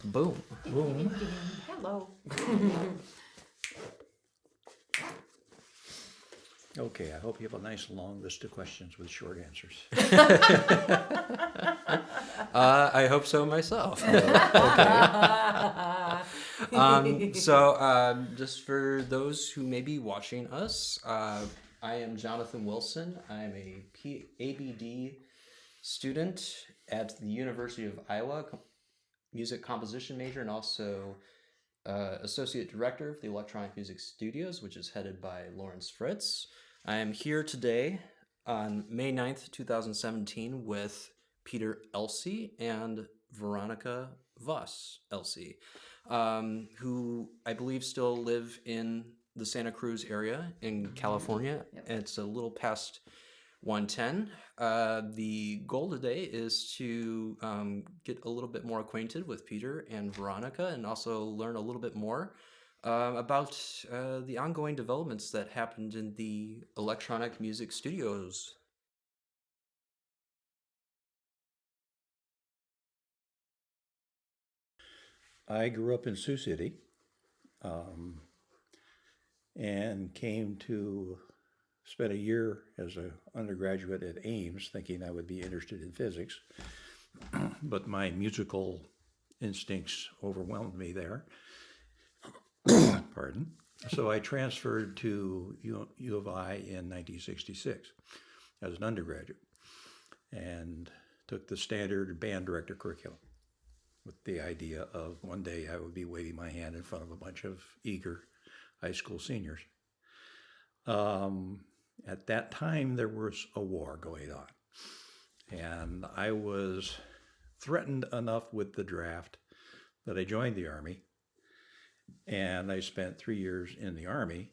Boom. Boom. Hello. Okay, I hope you have a nice long list of questions with short answers. I hope so myself. Just for those who may be watching us, I am Jonathan Wilson. I'm a ABD student at the University of Iowa, music composition major, and also associate director of the Electronic Music Studios, which is headed by Lawrence Fritz. I am here today on May 9th, 2017 with Peter Elsea and Veronica Voss Elsea, who I believe still live in the Santa Cruz area in California. Yep. It's a little past 1:10. The goal today is to get a little bit more acquainted with Peter and Veronica and also learn a little bit more about the ongoing developments that happened in the electronic music studios. I grew up in Sioux City and came to spend a year as an undergraduate at Ames thinking I would be interested in physics, but my musical instincts overwhelmed me there. Pardon. So I transferred to U of I in 1966 as an undergraduate and took the standard band director curriculum with the idea of one day I would be waving my hand in front of a bunch of eager high school seniors. At that time, there was a war going on, and I was threatened enough with the draft that I joined the Army, and I spent 3 years in the Army,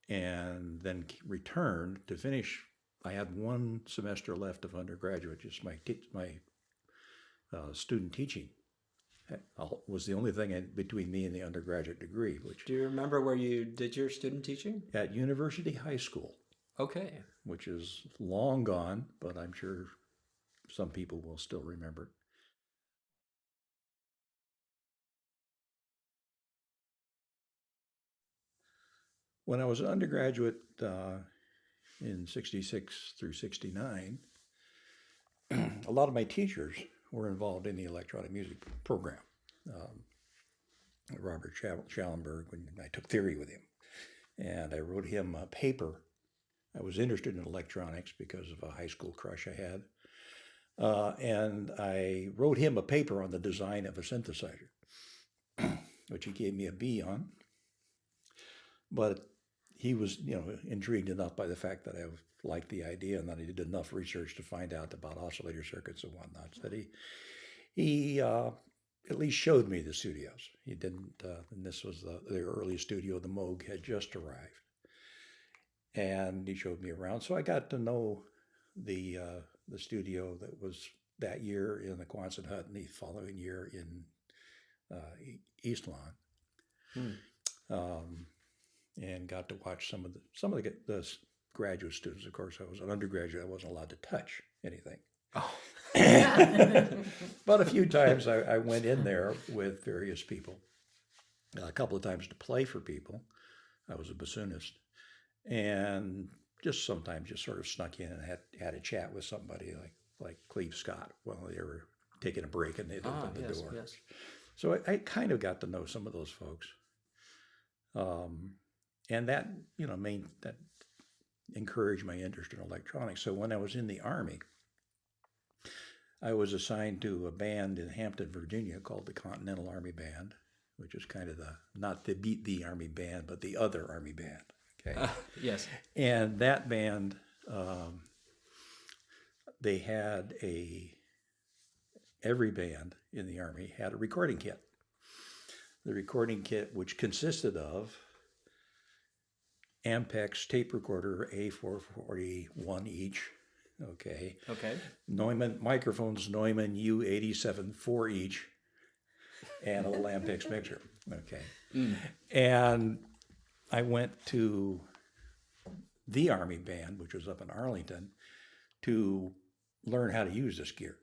and then returned to finish. I had 1 semester left of undergraduate, just my student teaching was the only thing between me and the undergraduate degree, which Do you remember where you did your student teaching? at University High School, Okay. which is long gone, but I'm sure some people will still remember. When I was an undergraduate in 66 through 69, a lot of my teachers were involved in the electronic music program. Robert Shallenberg, when I took theory with him, and I wrote him a paper. I was interested in electronics because of a high school crush I had, and I wrote him a paper on the design of a synthesizer, which he gave me a B on. But he was, intrigued enough by the fact that I liked the idea and that I did enough research to find out about oscillator circuits and whatnot, that he at least showed me the studios. He didn't, and this was the early studio. The Moog had just arrived, and he showed me around. So I got to know the studio that was that year in the Quonset hut, and the following year in East Lawn, and got to watch some of the graduate students. Of course, I was an undergraduate; I wasn't allowed to touch anything. Oh. But a few times I went in there with various people. A couple of times to play for people. I was a bassoonist. And just sometimes just sort of snuck in and had a chat with somebody like Cleve Scott while they were taking a break and they'd open the door. Yes. So I kind of got to know some of those folks. And that, that encouraged my interest in electronics. So when I was in the Army, I was assigned to a band in Hampton, Virginia called the Continental Army Band, which is kind of not the Army Band, but the other Army Band. Okay. Yes. And that band, they had every band in the Army had a recording kit. The recording kit, which consisted of Ampex tape recorder A441 each. Okay. Neumann microphones, Neumann U87 4 each, and a little Ampex mixer. Okay. And I went to the Army Band, which was up in Arlington, to learn how to use this gear.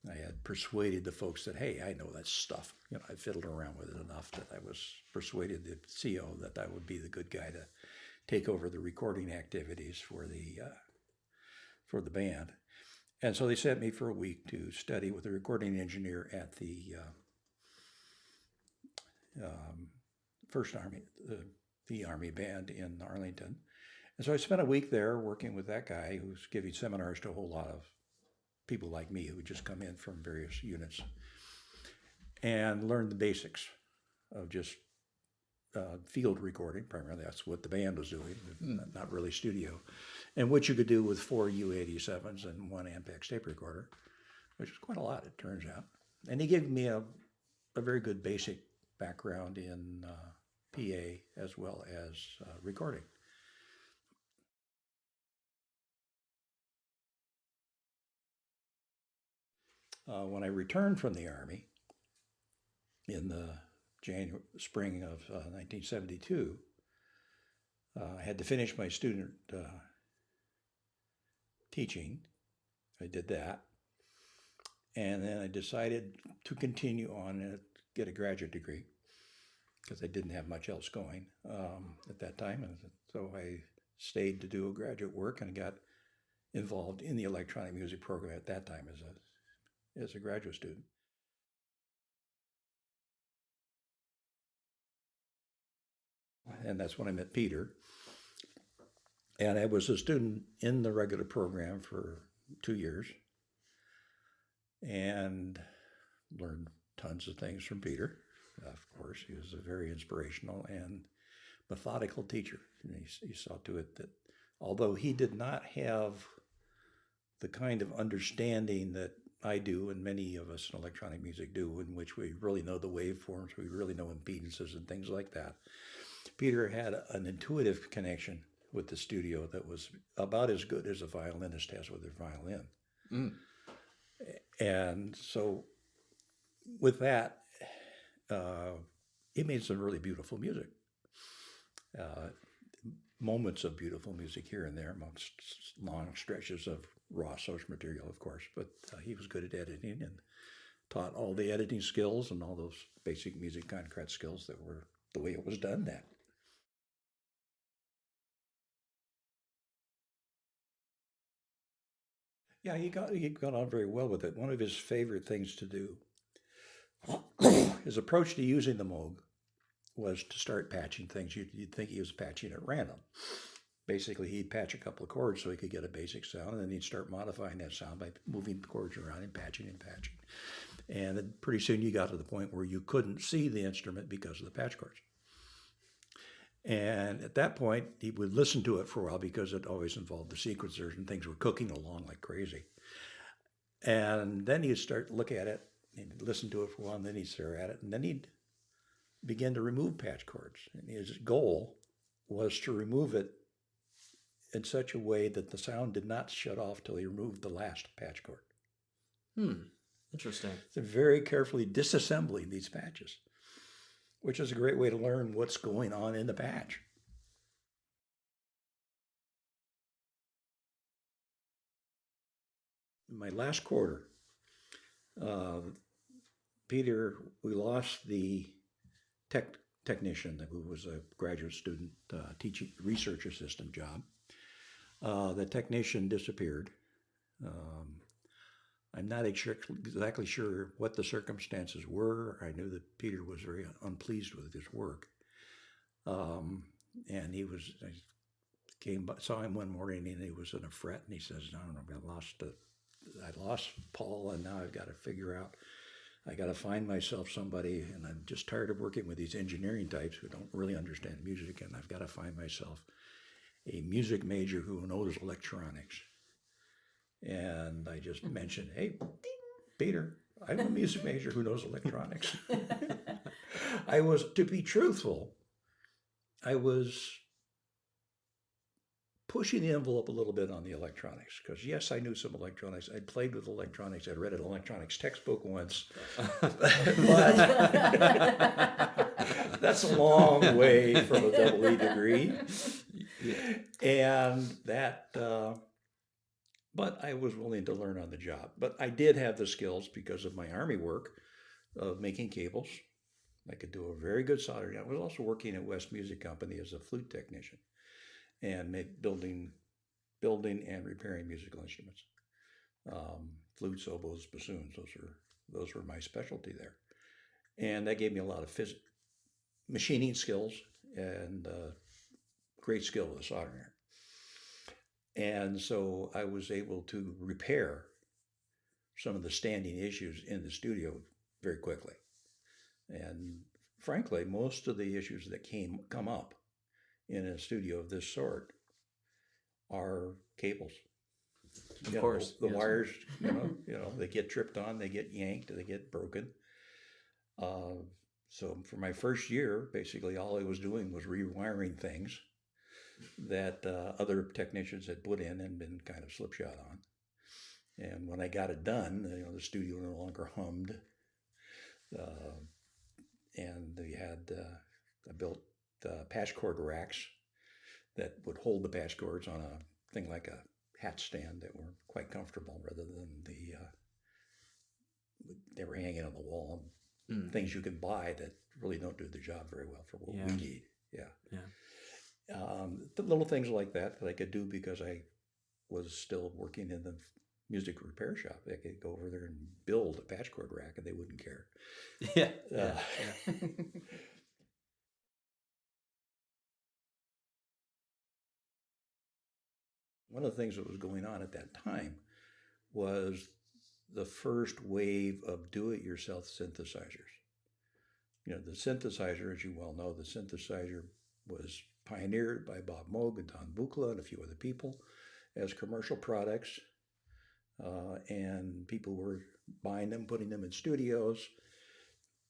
I had persuaded the folks that, hey, I know that stuff. I fiddled around with it enough that I was persuaded the CO that I would be the good guy to take over the recording activities for the band. And so they sent me for a week to study with a recording engineer at the First Army, the Army Band in Arlington. And so I spent a week there working with that guy who was giving seminars to a whole lot of people like me who would just come in from various units and learn the basics of just field recording. Primarily, that's what the band was doing, not really studio. And what you could do with 4 U87s and 1 Ampex tape recorder, which is quite a lot, it turns out. And he gave me a very good basic background in PA as well as recording. When I returned from the Army in the spring of 1972, I had to finish my student teaching. I did that. And then I decided to continue on and get a graduate degree because I didn't have much else going at that time. And so I stayed to do a graduate work and got involved in the electronic music program at that time as a graduate student. And that's when I met Peter. And I was a student in the regular program for 2 years and learned tons of things from Peter. Of course, he was a very inspirational and methodical teacher. And he saw to it that although he did not have the kind of understanding that I do and many of us in electronic music do, in which we really know the waveforms, we really know impedances and things like that, Peter had an intuitive connection with the studio that was about as good as a violinist has with their violin. Mm. And so with that, he made some really beautiful music. Moments of beautiful music here and there amongst long stretches of raw source material, of course. But he was good at editing and taught all the editing skills and all those basic music concrete skills that were the way it was done then. Yeah, he got on very well with it. One of his favorite things to do, his approach to using the Moog was to start patching things. You'd think he was patching at random. Basically, he'd patch a couple of chords so he could get a basic sound, and then he'd start modifying that sound by moving the chords around and patching and patching. And then pretty soon you got to the point where you couldn't see the instrument because of the patch chords. And at that point, he would listen to it for a while because it always involved the sequencers and things were cooking along like crazy. And then he'd start to look at it, and he'd listen to it for a while, and then he'd stare at it, and then he'd begin to remove patch chords. And his goal was to remove it in such a way that the sound did not shut off till he removed the last patch chord. Interesting. So very carefully disassembling these patches, which is a great way to learn what's going on in the patch. In my last quarter, Peter, we lost the technician who was a graduate student teaching research assistant job. The technician disappeared. I'm not exactly sure what the circumstances were. I knew that Peter was very unpleased with his work. And I saw him one morning and he was in a fret and he says, no, I lost Paul and now I've got to figure out, I got to find myself somebody, and I'm just tired of working with these engineering types who don't really understand music, and I've got to find myself a music major who knows electronics. And I just mentioned, hey, Peter, I'm a music major who knows electronics. To be truthful, I was pushing the envelope a little bit on the electronics, because yes, I knew some electronics. I'd played with electronics. I'd read an electronics textbook once, but that's a long way from a double E degree. Yeah. And that but I was willing to learn on the job. But I did have the skills because of my Army work of making cables. I could do a very good soldering. I was also working at West Music Company as a flute technician and building and repairing musical instruments. Flutes, oboes, bassoons. Those were my specialty there, and that gave me a lot of machining skills and great skill with a soldering iron. And so I was able to repair some of the standing issues in the studio very quickly. And frankly, most of the issues that come up in a studio of this sort are cables. Of course, the wires, they get tripped on, they get yanked, they get broken. So for my first year, basically all I was doing was rewiring things that other technicians had put in and been kind of slipshod on. And when I got it done, the studio no longer hummed. And we had, I built patch cord racks that would hold the patch cords on a thing like a hat stand that were quite comfortable rather than they were hanging on the wall. Things you can buy that really don't do the job very well for what we need. The little things like that I could do because I was still working in the music repair shop. I could go over there and build a patch cord rack and they wouldn't care. One of the things that was going on at that time was the first wave of do-it-yourself synthesizers. The synthesizer, as you well know, the synthesizer was pioneered by Bob Moog and Don Buchla and a few other people as commercial products. And people were buying them, putting them in studios.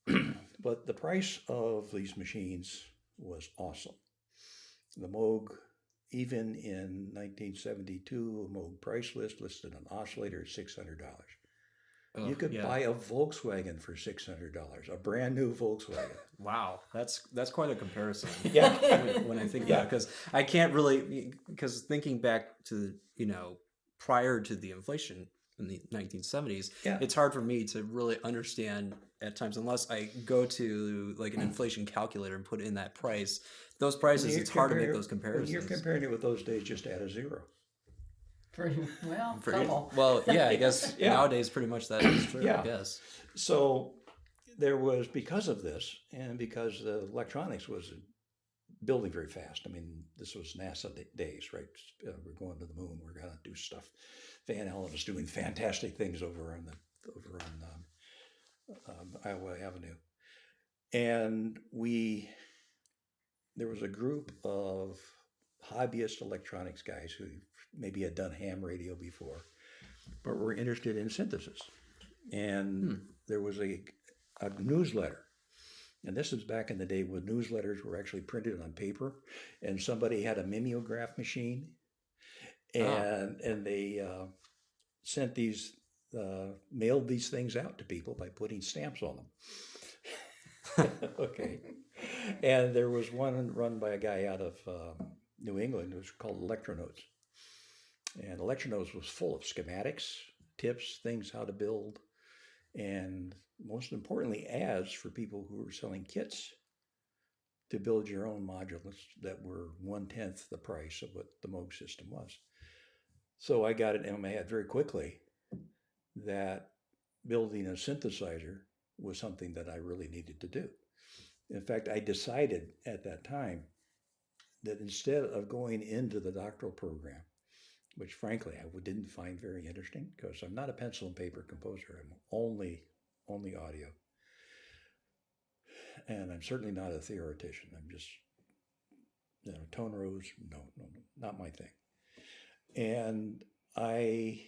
But the price of these machines was awesome. The Moog, even in 1972, a Moog price list listed an oscillator at $600. You could buy a Volkswagen for $600, a brand new Volkswagen. Wow, that's quite a comparison. When I think about it, because I can't really, because thinking back to prior to the inflation in the 1970s, it's hard for me to really understand at times unless I go to like an inflation calculator and put in that price. Those prices, it's hard to make those comparisons. When you're comparing it with those days, just add a zero. Well, I guess nowadays pretty much that is true, I guess. So there was, because of this, and because the electronics was building very fast. I mean, this was NASA days, right? We're going to the moon. We're going to do stuff. Van Allen was doing fantastic things over on Iowa Avenue, and there was a group of hobbyist electronics guys who maybe had done ham radio before, but were interested in synthesis. And there was a newsletter. And this was back in the day when newsletters were actually printed on paper, and somebody had a mimeograph machine, and they sent mailed these things out to people by putting stamps on them. Okay. And there was one run by a guy out of New England. It was called Electronotes. And Electronotes was full of schematics, tips, things how to build, and most importantly, ads for people who were selling kits to build your own modules that were 1/10 the price of what the Moog system was. So I got it in my head very quickly that building a synthesizer was something that I really needed to do. In fact, I decided at that time that instead of going into the doctoral program, which frankly I didn't find very interesting because I'm not a pencil and paper composer. I'm only audio. And I'm certainly not a theoretician. I'm just, tone rows, no, not my thing. And I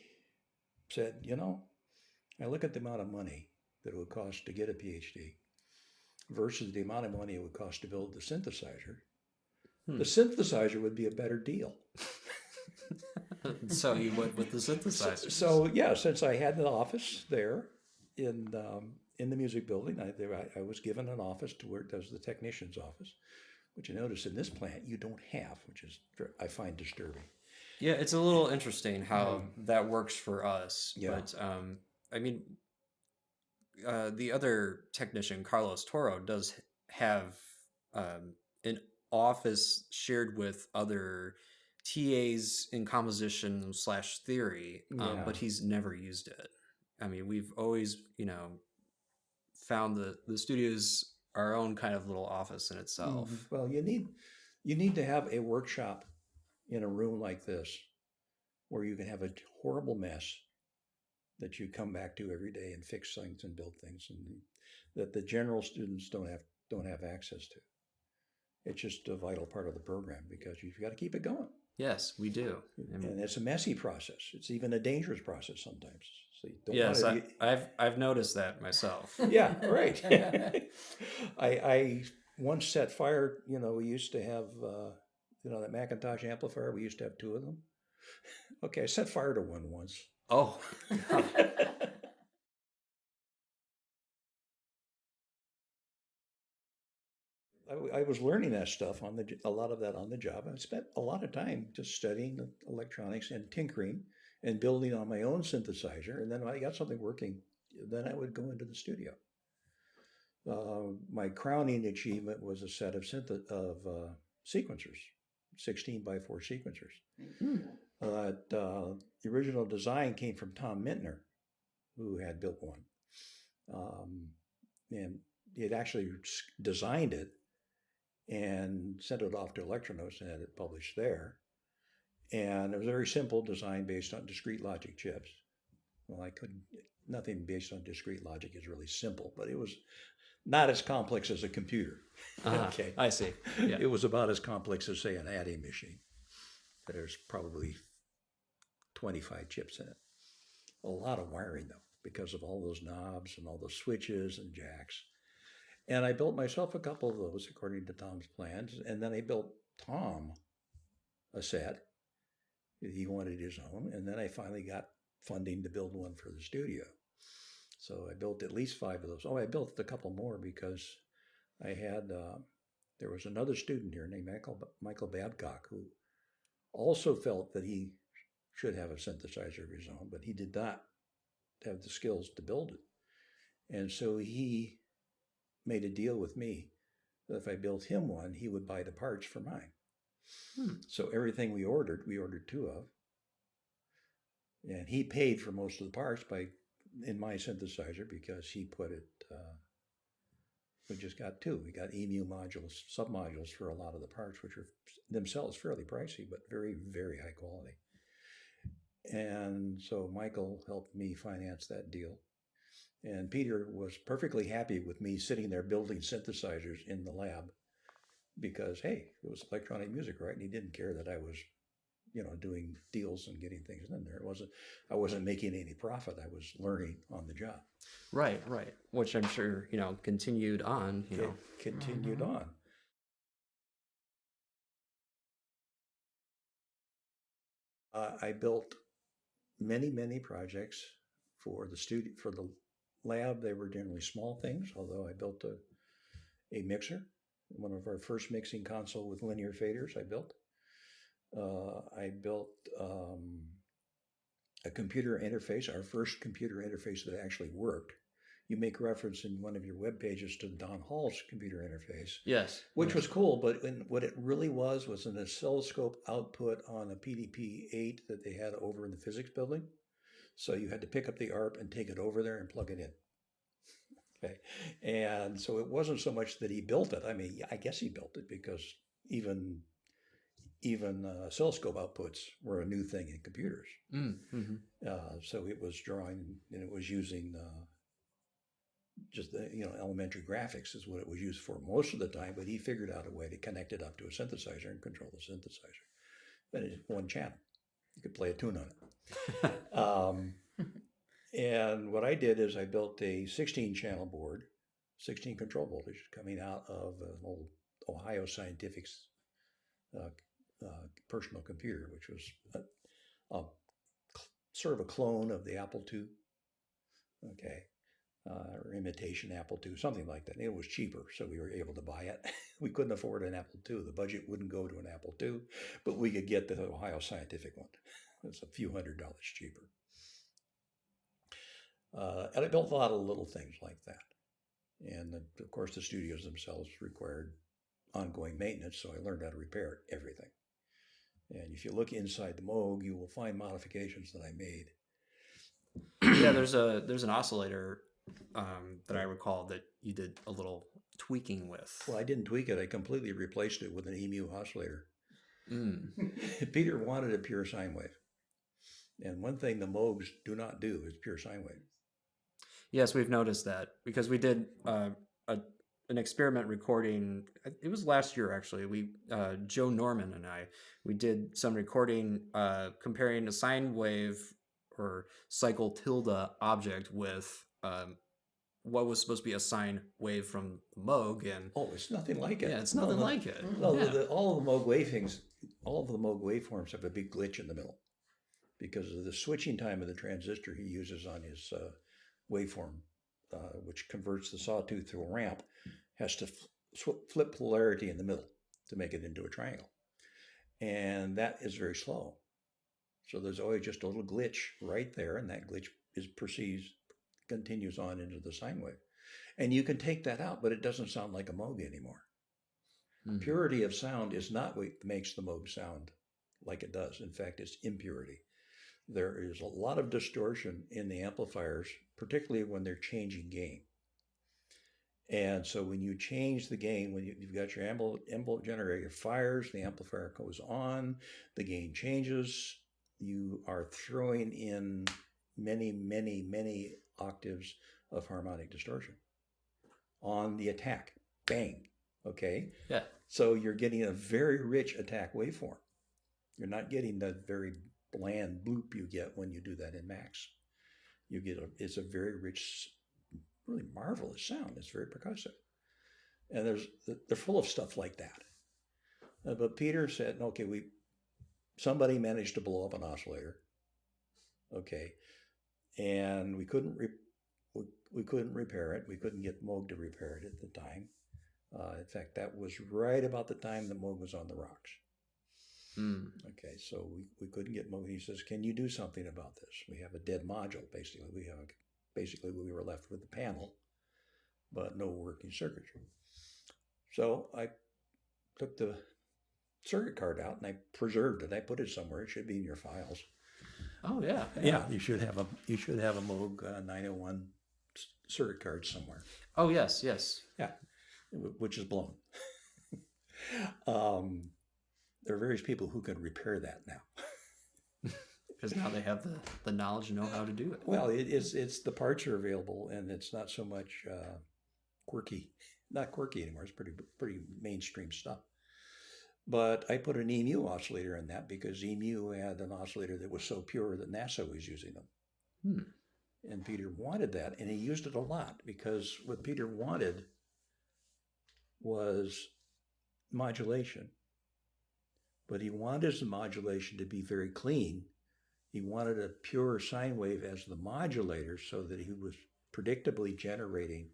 said, I look at the amount of money that it would cost to get a PhD versus the amount of money it would cost to build the synthesizer. The synthesizer would be a better deal. So you went with the synthesizers. So since I had an office there in the music building, I was given an office to work as the technician's office, which you notice in this plant you don't have, which is I find disturbing. Yeah, it's a little interesting how that works for us. Yeah. But I mean, the other technician, Carlos Toro, does have an office shared with other TAs in composition slash theory, Yeah. but he's never used it. I mean, we've always, found the studio's our own kind of little office in itself. Well, you need to have a workshop in a room like this where you can have a horrible mess that you come back to every day and fix things and build things, and that the general students don't have access to. It's just a vital part of the program because you've got to keep it going. Yes, we do. And it's a messy process. It's even a dangerous process sometimes. So you don't Yes, want to, I've noticed that myself. yeah, right. I once set fire. We used to have that Macintosh amplifier. We used to have two of them. Okay, I set fire to one once. Oh. I was learning that stuff a lot of that on the job. I spent a lot of time just studying electronics and tinkering and building on my own synthesizer. And then when I got something working, then I would go into the studio. My crowning achievement was a set of sequencers, 16 by 4 sequencers. The original design came from Tom Mintner, who had built one. And he had actually designed it and sent it off to Electronotes and had it published there. And it was a very simple design based on discrete logic chips. Well, nothing based on discrete logic is really simple, but it was not as complex as a computer. Okay, I see. Yeah. It was about as complex as, say, an adding machine. But there's probably 25 chips in it. A lot of wiring, though, because of all those knobs and all those switches and jacks. And I built myself a couple of those according to Tom's plans. And then I built Tom a set. He wanted his own. And then I finally got funding to build one for the studio. So I built at least 5 of those. Oh, I built a couple more because I had, there was another student here named Michael Babcock who also felt that he should have a synthesizer of his own, but he did not have the skills to build it. And so he made a deal with me that if I built him one, he would buy the parts for mine. So everything we ordered 2 of. And he paid for most of the parts in my synthesizer because he put it, we just got 2. We got EMU modules, submodules for a lot of the parts, which are themselves fairly pricey, but very, very high quality. And so Michael helped me finance that deal. And Peter was perfectly happy with me sitting there building synthesizers in the lab because, hey, it was electronic music, right? And he didn't care that I was, doing deals and getting things in there. I wasn't making any profit. I was learning on the job. Right. Which I'm sure, continued on, Continued on. I built many, many projects for the studio, for the lab. They were generally small things, although I built a mixer, one of our first mixing console with linear faders I built. I built a computer interface, our first computer interface that actually worked. You make reference in one of your web pages to Don Hall's computer interface. Yes. Which was cool, but what it really was an oscilloscope output on a PDP-8 that they had over in the physics building. So you had to pick up the ARP and take it over there and plug it in. Okay. And so it wasn't so much that he built it. I mean, I guess he built it because even oscilloscope outputs were a new thing in computers. So it was drawing and it was using just elementary graphics is what it was used for most of the time. But he figured out a way to connect it up to a synthesizer and control the synthesizer. But it's one channel. You could play a tune on it. And what I did is I built a 16-channel board, 16 control voltage coming out of an old Ohio Scientific's personal computer, which was sort of a clone of the Apple II. Okay. or imitation Apple II, something like that. It was cheaper, so we were able to buy it. We couldn't afford an Apple II. The budget wouldn't go to an Apple II, but we could get the Ohio Scientific one. It's a few $100s cheaper. And I built a lot of little things like that. And of course, the studios themselves required ongoing maintenance, so I learned how to repair everything. And if you look inside the Moog, you will find modifications that I made. Yeah, there's an oscillator that I recall that you did a little tweaking with. Well, I didn't tweak it. I completely replaced it with an EMU oscillator. Peter wanted a pure sine wave. And one thing the Moogs do not do is pure sine wave. Yes, we've noticed that because we did an experiment recording. It was last year, actually. Joe Norman and we did some recording comparing a sine wave or cycle tilde object with what was supposed to be a sine wave from the Moog, and it's nothing like it. Yeah, it's nothing like it. No, yeah. All of the Moog waveforms have a big glitch in the middle because of the switching time of the transistor he uses on his waveform, which converts the sawtooth to a ramp, has to flip polarity in the middle to make it into a triangle, and that is very slow. So there's always just a little glitch right there, and that glitch continues on into the sine wave. And you can take that out, but it doesn't sound like a Moog anymore. Mm-hmm. Purity of sound is not what makes the Moog sound like it does. In fact, it's impurity. There is a lot of distortion in the amplifiers, particularly when they're changing gain. And so when you change the gain, when you've got your envelope generator fires, the amplifier goes on, the gain changes, you are throwing in many, many, many octaves of harmonic distortion on the attack. Bang. Okay? Yeah. So you're getting a very rich attack waveform. You're not getting that very bland bloop you get when you do that in max. It's a very rich, really marvelous sound. It's very percussive. And they're full of stuff like that. But Peter said, okay, somebody managed to blow up an oscillator. Okay. And we couldn't repair it. We couldn't get Moog to repair it at the time. In fact, that was right about the time the Moog was on the rocks. Okay, so we couldn't get Moog. He says, "Can you do something about this? We have a dead module, basically. We were left with the panel, but no working circuitry." So I took the circuit card out and I preserved it. I put it somewhere. It should be in your files. Oh yeah. Yeah, you should have a Moog 901 circuit card somewhere. Oh yes. Yeah, which is blown. There are various people who can repair that now. Because now they have the knowledge and know how to do it. Well, it's the parts are available, and it's not so much quirky. Not quirky anymore. It's pretty mainstream stuff. But I put an EMU oscillator in that because EMU had an oscillator that was so pure that NASA was using them. And Peter wanted that, and he used it a lot because what Peter wanted was modulation. But he wanted his modulation to be very clean. He wanted a pure sine wave as the modulator so that he was predictably generating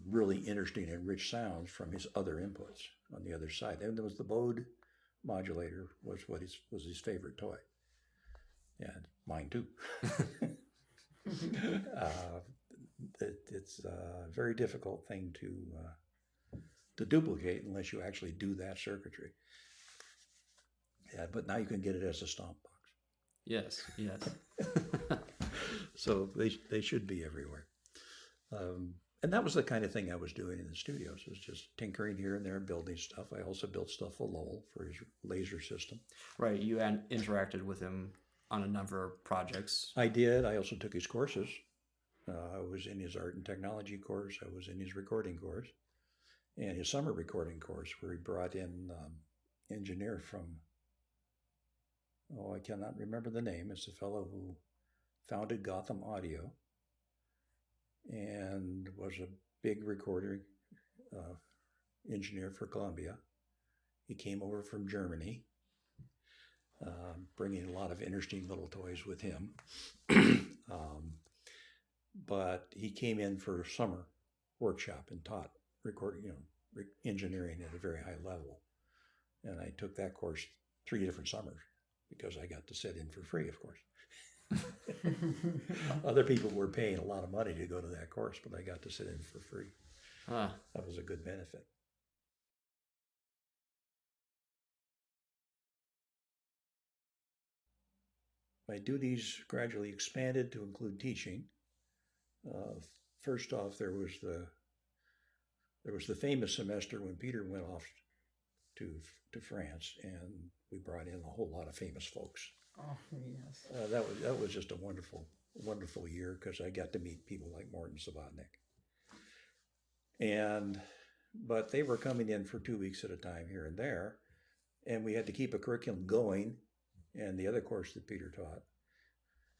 really interesting and rich sounds from his other inputs on the other side. And there was the Bode modulator was his favorite toy. And mine too. It's a very difficult thing to duplicate unless you actually do that circuitry. Yeah, but now you can get it as a stomp box. Yes. So they should be everywhere. And that was the kind of thing I was doing in the studios. It was just tinkering here and there, building stuff. I also built stuff for Lowell for his laser system. Right. You interacted with him on a number of projects. I did. I also took his courses. I was in his art and technology course. I was in his recording course. And his summer recording course where he brought in engineer from, I cannot remember the name. It's the fellow who founded Gotham Audio and was a big recording engineer for Columbia. He came over from Germany, bringing a lot of interesting little toys with him. but he came in for a summer workshop and taught recording, engineering at a very high level. And I took that course 3 different summers because I got to sit in for free, of course. Other people were paying a lot of money to go to that course, but I got to sit in for free. That was a good benefit. My duties gradually expanded to include teaching. First off, there was the famous semester when Peter went off to France, and we brought in a whole lot of famous folks. Oh, yes. That was just a wonderful year because I got to meet people like Morton Subotnick. But they were coming in for 2 weeks at a time here and there, and we had to keep a curriculum going, and the other course that Peter taught.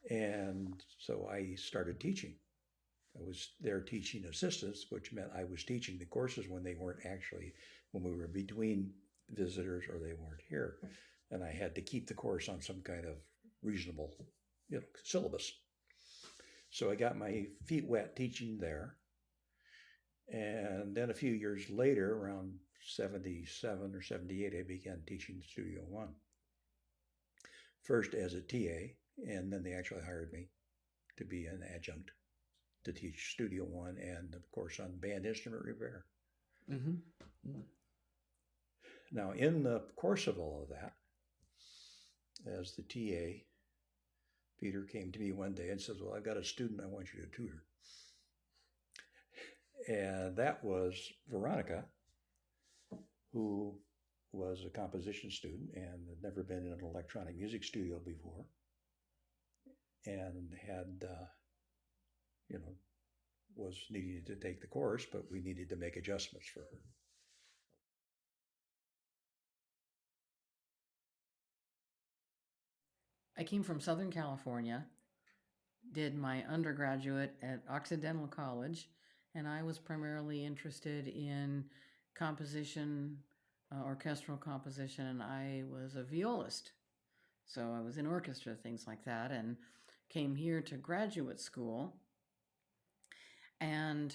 And so I started teaching. I was their teaching assistants, which meant I was teaching the courses when we were between visitors or they weren't here. And I had to keep the course on some kind of reasonable, syllabus. So I got my feet wet teaching there. And then a few years later, around 77 or 78, I began teaching Studio One. First as a TA, and then they actually hired me to be an adjunct to teach Studio One and, of course, on band instrument repair. Mm-hmm. Mm-hmm. Now, in the course of all of that, as the TA, Peter came to me one day and says, "Well, I've got a student I want you to tutor." And that was Veronica, who was a composition student and had never been in an electronic music studio before, and had, was needing to take the course, but we needed to make adjustments for her. I came from Southern California, did my undergraduate at Occidental College, and I was primarily interested in composition, orchestral composition, and I was a violist. So I was in orchestra, things like that, and came here to graduate school. And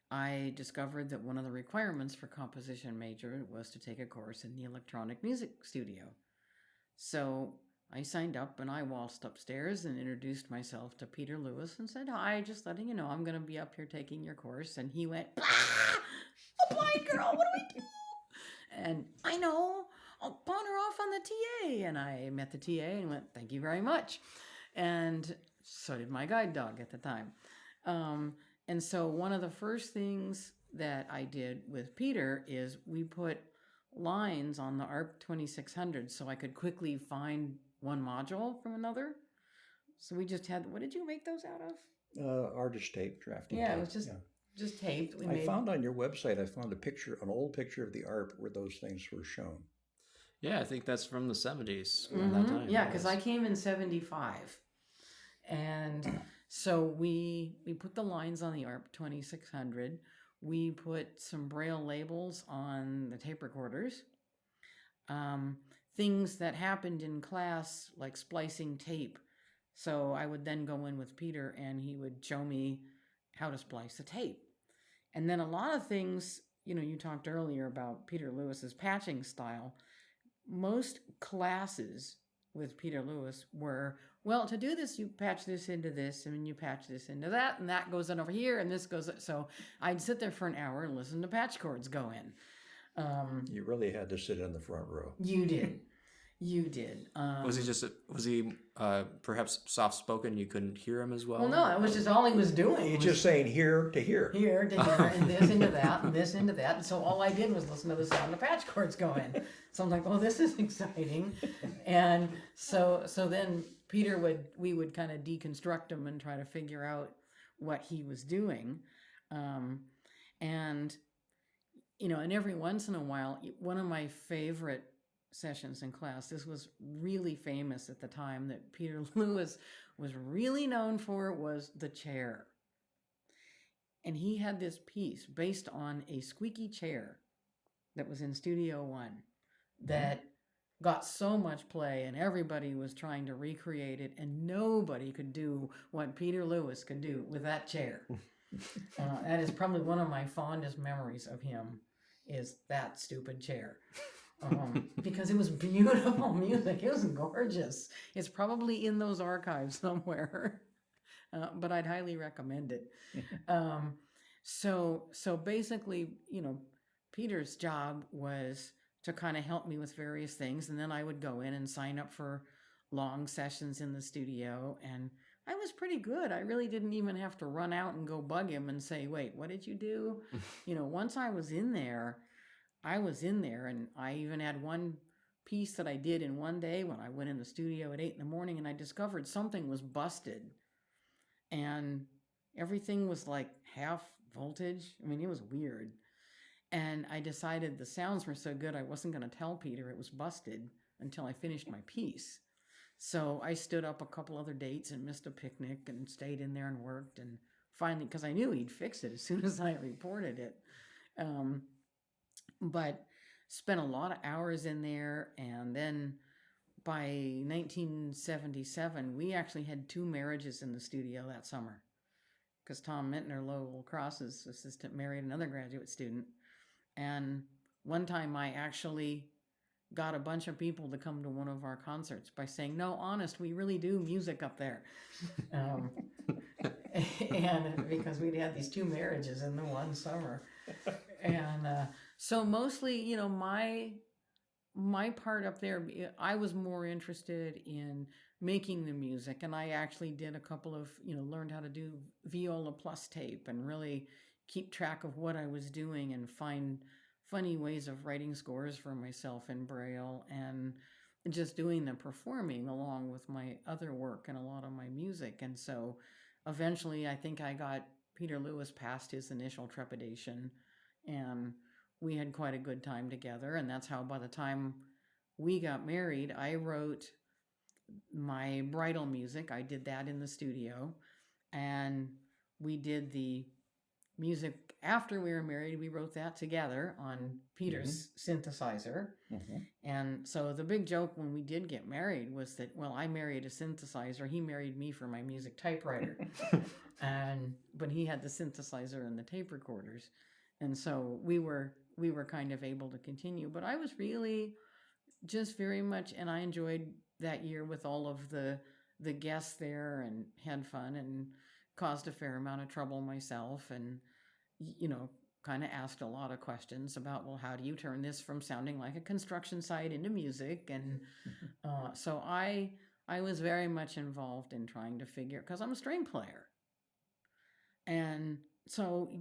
I discovered that one of the requirements for composition major was to take a course in the electronic music studio. So I signed up and I waltzed upstairs and introduced myself to Peter Lewis and said, "Hi, just letting you know I'm going to be up here taking your course." And he went, "Ah, a blind girl, what do we do?" And I know, I'll pawn her off on the TA. And I met the TA and went, "Thank you very much." And so did my guide dog at the time. And so one of the first things that I did with Peter is we put lines on the ARP 2600 so I could quickly find one module from another. So we just had, what did you make those out of? Artist tape, drafting Yeah, tape. it was just taped. I found on your website, an old picture of the ARP where those things were shown. Yeah, I think that's from the 70s. Mm-hmm. That time. Yeah, because I came in 75. And so we put the lines on the ARP 2600. We put some Braille labels on the tape recorders. Things that happened in class, like splicing tape. So I would then go in with Peter and he would show me how to splice the tape. And then a lot of things, you talked earlier about Peter Lewis's patching style. Most classes with Peter Lewis were, well, to do this, you patch this into this, and you patch this into that, and that goes in over here, and this goes. So I'd sit there for an hour and listen to patch chords go in. You really had to sit in the front row. You did. Was he perhaps soft spoken? You couldn't hear him as well? Well, no, that was just all he was doing. He's just saying here to here. Here to here, and this into that, and this into that. And so all I did was listen to the sound of patch chords going. So I'm like, well, this is exciting. And so then we would kind of deconstruct him and try to figure out what he was doing. And every once in a while, one of my favorite sessions in class, this was really famous at the time that Peter Lewis was really known for, was the chair. And he had this piece based on a squeaky chair that was in Studio One that got so much play, and everybody was trying to recreate it, and nobody could do what Peter Lewis could do with that chair. That is probably one of my fondest memories of him, is that stupid chair. Because it was beautiful music. It was gorgeous. It's probably in those archives somewhere, but I'd highly recommend it. So basically, Peter's job was to kind of help me with various things, and then I would go in and sign up for long sessions in the studio, and I was pretty good. I really didn't even have to run out and go bug him and say, "Wait, what did you do?" Once I was in there, and I even had one piece that I did in one day when I went in the studio at 8 in the morning, and I discovered something was busted, and everything was like half voltage. I mean, it was weird. And I decided the sounds were so good I wasn't going to tell Peter it was busted until I finished my piece. So I stood up a couple other dates and missed a picnic and stayed in there and worked. And finally, because I knew he'd fix it as soon as I reported it. But spent a lot of hours in there. And then by 1977, we actually had 2 marriages in the studio that summer. Because Tom Mintner, Lowell Cross's assistant, married another graduate student. And one time I actually got a bunch of people to come to one of our concerts by saying, "No, honest, we really do music up there." And because we'd had these 2 marriages in the one summer. And so mostly, my part up there, I was more interested in making the music, and I actually did a couple of, learned how to do viola plus tape and really keep track of what I was doing and find funny ways of writing scores for myself in Braille, and just doing the performing along with my other work and a lot of my music. And so eventually I think I got Peter Lewis past his initial trepidation, and we had quite a good time together. And that's how by the time we got married, I wrote my bridal music. I did that in the studio, and we did the music after we were married. We wrote that together on Peter's synthesizer. And so the big joke when we did get married was that, well, I married a synthesizer. He married me for my music typewriter. But he had the synthesizer and the tape recorders. And so we were kind of able to continue. But I was really just very much, and I enjoyed that year with all of the guests there, and had fun, and caused a fair amount of trouble myself, and kind of asked a lot of questions about, well, how do you turn this from sounding like a construction site into music? And so I was very much involved in trying to figure, because I'm a string player, and so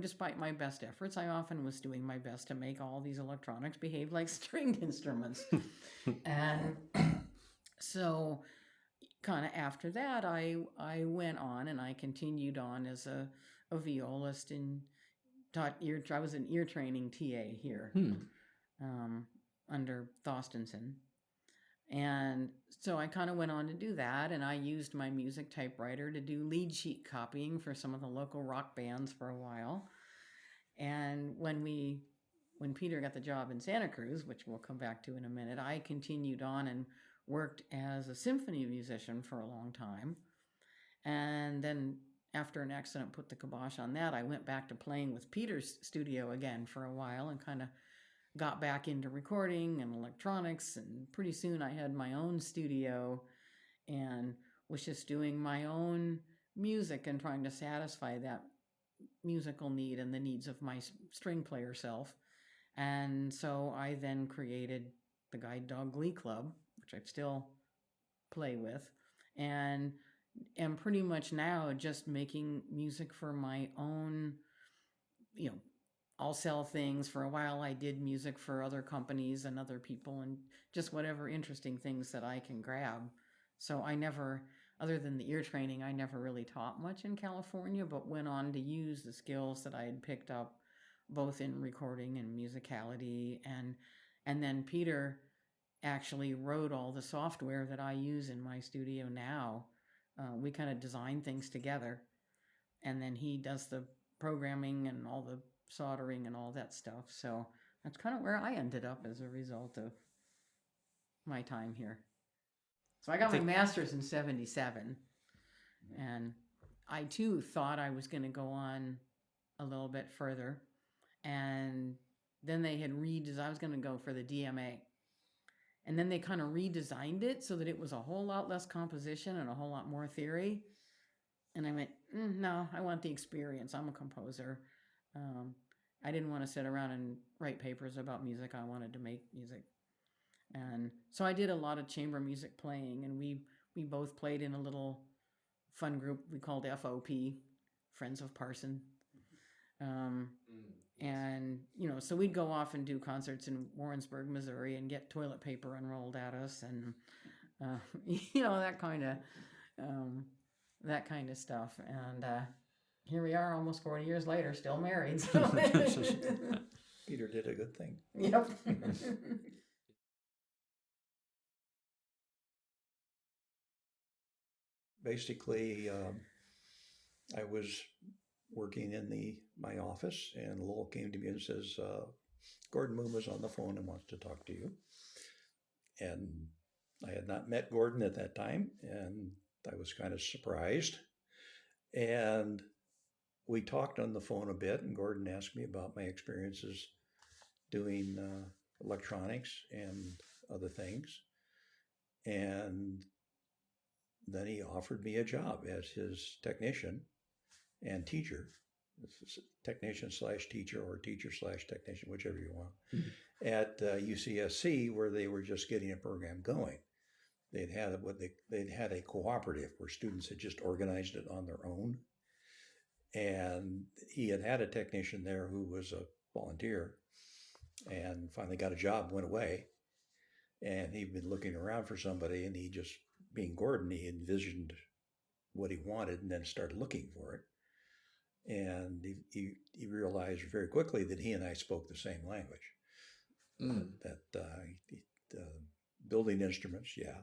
despite my best efforts, I often was doing my best to make all these electronics behave like stringed instruments. And so kind of after that, I went on, and I continued on as a violist, and I was an ear training TA here under Thostenson. And so I kind of went on to do that, and I used my music typewriter to do lead sheet copying for some of the local rock bands for a while. And when Peter got the job in Santa Cruz, which we'll come back to in a minute, I continued on and worked as a symphony musician for a long time. And then after an accident put the kibosh on that, I went back to playing with Peter's studio again for a while, and kind of got back into recording and electronics. And pretty soon I had my own studio and was just doing my own music and trying to satisfy that musical need and the needs of my string player self. And so I then created the Guide Dog Glee Club, which I still play with, and am pretty much now just making music for my own, I'll sell things. For a while I did music for other companies and other people, and just whatever interesting things that I can grab. So I never, other than the ear training, I never really taught much in California, but went on to use the skills that I had picked up both in recording and musicality. And then Peter actually wrote all the software that I use in my studio now. We kind of design things together, and then he does the programming and all the soldering and all that stuff. So that's kind of where I ended up as a result of my time here. So I got my master's in 77, and I too thought I was going to go on a little bit further, and then they had I was going to go for the DMA, and then they kind of redesigned it so that it was a whole lot less composition and a whole lot more theory. And I went, no, I want the experience. I'm a composer. I didn't want to sit around and write papers about music. I wanted to make music. And so I did a lot of chamber music playing, and we both played in a little fun group we called FOP, Friends of Parson. And, so we'd go off and do concerts in Warrensburg, Missouri, and get toilet paper unrolled at us, and, that kind of stuff. And here we are almost 40 years later, still married. So. Peter did a good thing. Yep. Basically, I was working in my office, and Lowell came to me and says, Gordon Moog is on the phone and wants to talk to you. And I had not met Gordon at that time, and I was kind of surprised. And we talked on the phone a bit, and Gordon asked me about my experiences doing electronics and other things. And then he offered me a job as his technician and teacher, technician/teacher or teacher/technician, whichever you want, at UCSC, where they were just getting a program going. They'd had a cooperative where students had just organized it on their own, and he had a technician there who was a volunteer, and finally got a job, went away, and he'd been looking around for somebody, and he just, being Gordon, he envisioned what he wanted and then started looking for it. And he realized very quickly that he and I spoke the same language. Building instruments, yeah,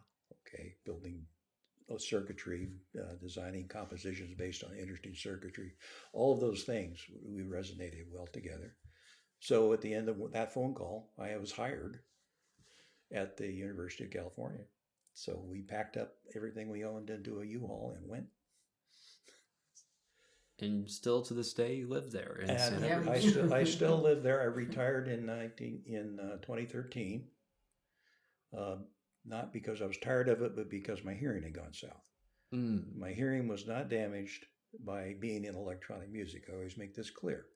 okay. Building circuitry, designing compositions based on interesting circuitry, all of those things, we resonated well together. So at the end of that phone call, I was hired at the University of California. So we packed up everything we owned into a U-Haul and went. And still to this day, you live there. And I still live there. I retired in 2013, not because I was tired of it, but because my hearing had gone south. My hearing was not damaged by being in electronic music. I always make this clear.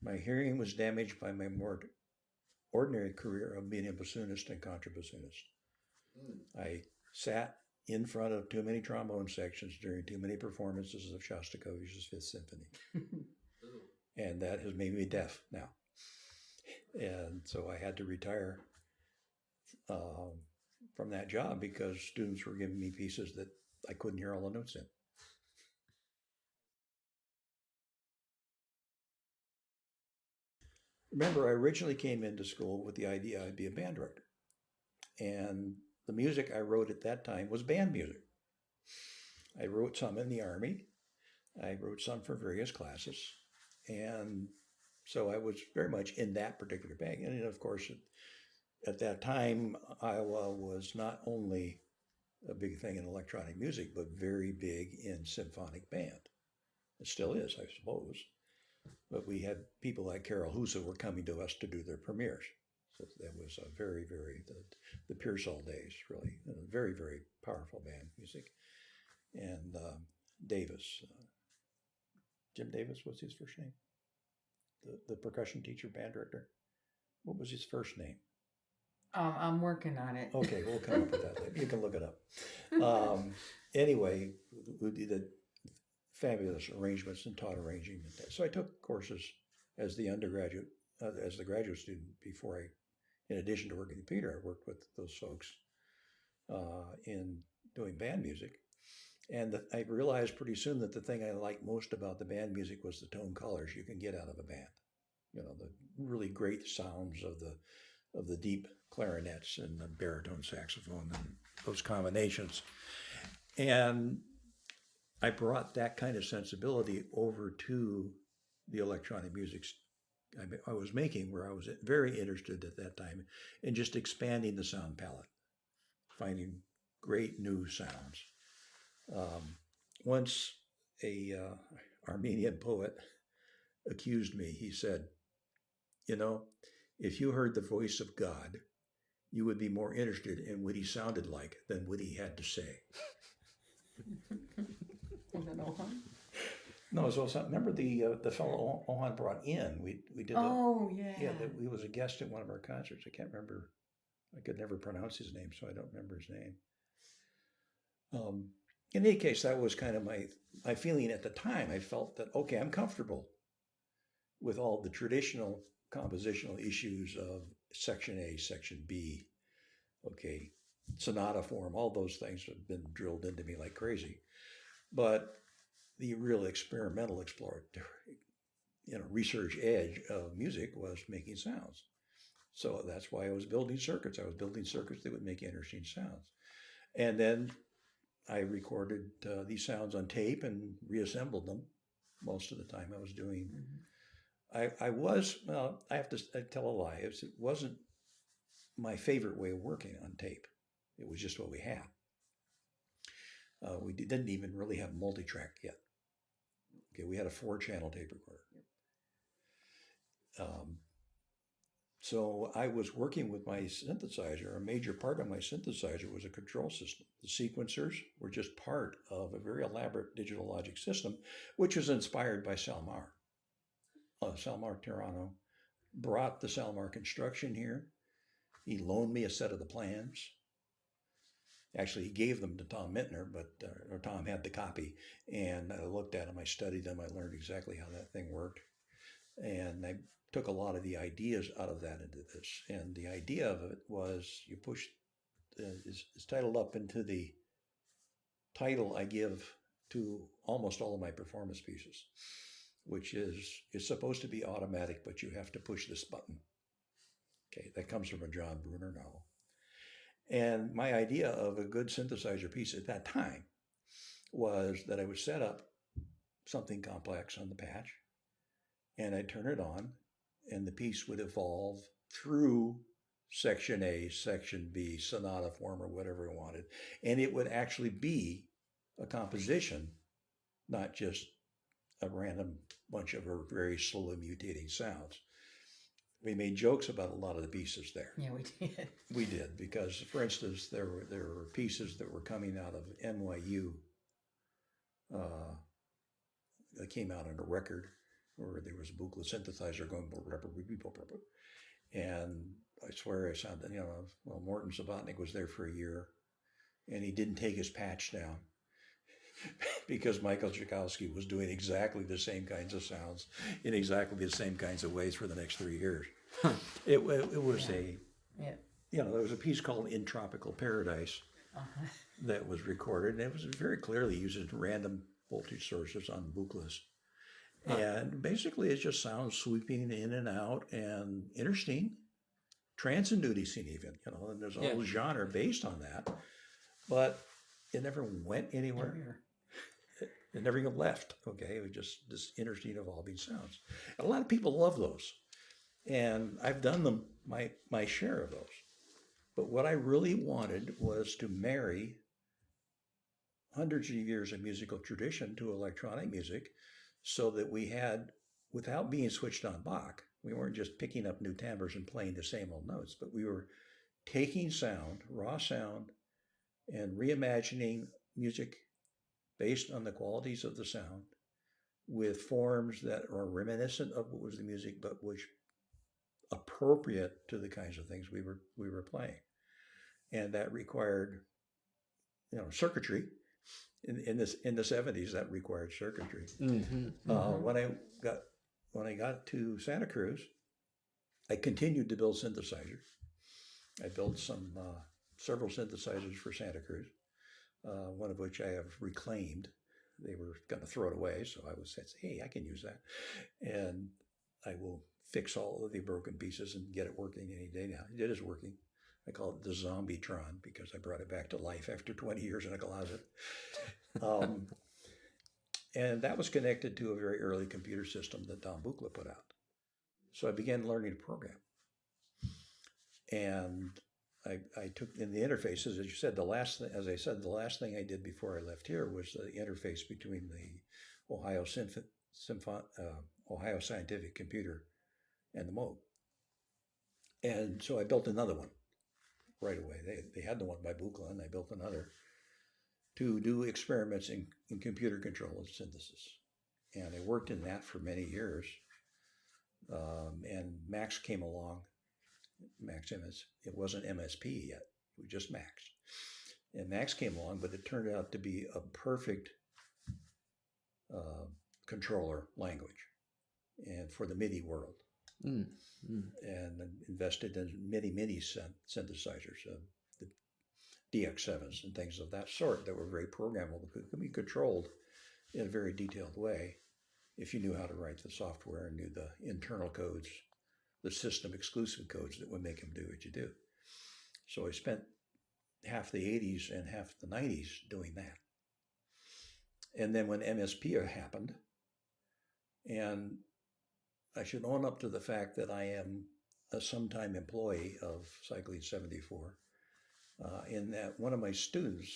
My hearing was damaged by my more ordinary career of being a bassoonist and contrabassoonist. I sat in front of too many trombone sections during too many performances of Shostakovich's Fifth Symphony. And that has made me deaf now. And so I had to retire from that job because students were giving me pieces that I couldn't hear all the notes in. Remember, I originally came into school with the idea I'd be a band director. And the music I wrote at that time was band music. I wrote some in the Army. I wrote some for various classes. And so I was very much in that particular band. And of course, at that time, Iowa was not only a big thing in electronic music, but very big in symphonic band. It still is, I suppose. But we had people like Carol Husa were coming to us to do their premieres. So that was a very, very, the Pearsall days, really, very, very powerful band music. And Davis, Jim Davis, what's his first name? The percussion teacher, band director. What was his first name? I'm working on it. Okay, we'll come up with that later. You can look it up. Anyway, we did fabulous arrangements and taught arranging. So I took courses as the undergraduate, as the graduate student before in addition to working with Peter, I worked with those folks in doing band music. And I realized pretty soon that the thing I liked most about the band music was the tone colors you can get out of a band. You know, the really great sounds of the deep clarinets and the baritone saxophone and those combinations. And I brought that kind of sensibility over to the electronic music I was making, where I was very interested at that time in just expanding the sound palette. finding great new sounds. Once a Armenian poet accused me. He said, if you heard the voice of God, you would be more interested in what he sounded like than what he had to say. No, so remember the fellow Ohan brought in. We did. He was a guest at one of our concerts. I can't remember. I could never pronounce his name, so I don't remember his name. In any case, that was kind of my feeling at the time. I felt that, okay, I'm comfortable with all the traditional compositional issues of section A, section B, okay, sonata form, all those things have been drilled into me like crazy. But the real experimental research edge of music was making sounds. So that's why I was building circuits. I was building circuits that would make interesting sounds. And then I recorded these sounds on tape and reassembled them most of the time I was doing. I have to tell a lie. It wasn't my favorite way of working on tape. It was just what we had. We didn't even really have multi-track yet. Okay, we had a 4-channel tape recorder. So I was working with my synthesizer. A major part of my synthesizer was a control system. The sequencers were just part of a very elaborate digital logic system, which was inspired by Salmar. Salmar Tirano brought the Salmar construction here. He loaned me a set of the plans. Actually, he gave them to Tom Mittner, or Tom had the copy, and I looked at them, I studied them, I learned exactly how that thing worked. And I took a lot of the ideas out of that into this. And the idea of it was you push, it's titled up into the title I give to almost all of my performance pieces, which is, it's supposed to be automatic, but you have to push this button. Okay, that comes from a John Brunner novel. And my idea of a good synthesizer piece at that time was that I would set up something complex on the patch, and I'd turn it on, and the piece would evolve through section A, section B, sonata form, or whatever I wanted. And it would actually be a composition, not just a random bunch of very slowly mutating sounds. We made jokes about a lot of the pieces there. Yeah, we did. We did, because, for instance, there were pieces that were coming out of NYU that came out on a record, where there was a Buchla synthesizer going, and I swear I sounded, Morton Sabatnik was there for a year, and he didn't take his patch down because Michael Tchaikovsky was doing exactly the same kinds of sounds in exactly the same kinds of ways for the next 3 years. It was there was a piece called In Tropical Paradise that was recorded, and it was very clearly using random voltage sources on Buchlas. And basically it just sounds sweeping in and out and interesting, transcendency even, and there's a whole genre based on that, but it never went anywhere. It never even left. Okay, it was just this interesting evolving sounds. And a lot of people love those, and I've done them my share of those. But what I really wanted was to marry hundreds of years of musical tradition to electronic music, so that we had, without being switched on Bach, we weren't just picking up new timbres and playing the same old notes, but we were taking sound, raw sound, and reimagining music based on the qualities of the sound with forms that are reminiscent of what was the music, but was appropriate to the kinds of things we were playing. And that required, circuitry. In the 70s, that required circuitry. When I got to Santa Cruz, I continued to build synthesizers. I built several synthesizers for Santa Cruz, one of which I have reclaimed. They were going to throw it away, so I said, hey, I can use that. And I will fix all of the broken pieces and get it working any day now. It is working. I call it the Zombie-tron because I brought it back to life after 20 years in a closet. And that was connected to a very early computer system that Don Buchla put out. So I began learning to program. And I took in the interfaces, as you said, the last thing I did before I left here was the interface between the Ohio Scientific Computer and the Moog. And so I built another one right away. They had the one by Buchla, and I built another to do experiments in computer control and synthesis. And I worked in that for many years. And Max came along. Max MS, it wasn't MSP yet, it was just Max. And Max came along, but it turned out to be a perfect controller language and for the MIDI world. And invested in MIDI synthesizers, the DX7s and things of that sort that were very programmable, could be controlled in a very detailed way if you knew how to write the software and knew the internal codes, the system exclusive codes that would make them do what you do. So I spent half the 80s and half the 90s doing that. And then when MSP happened, and I should own up to the fact that I am a sometime employee of Cycling 74, in that one of my students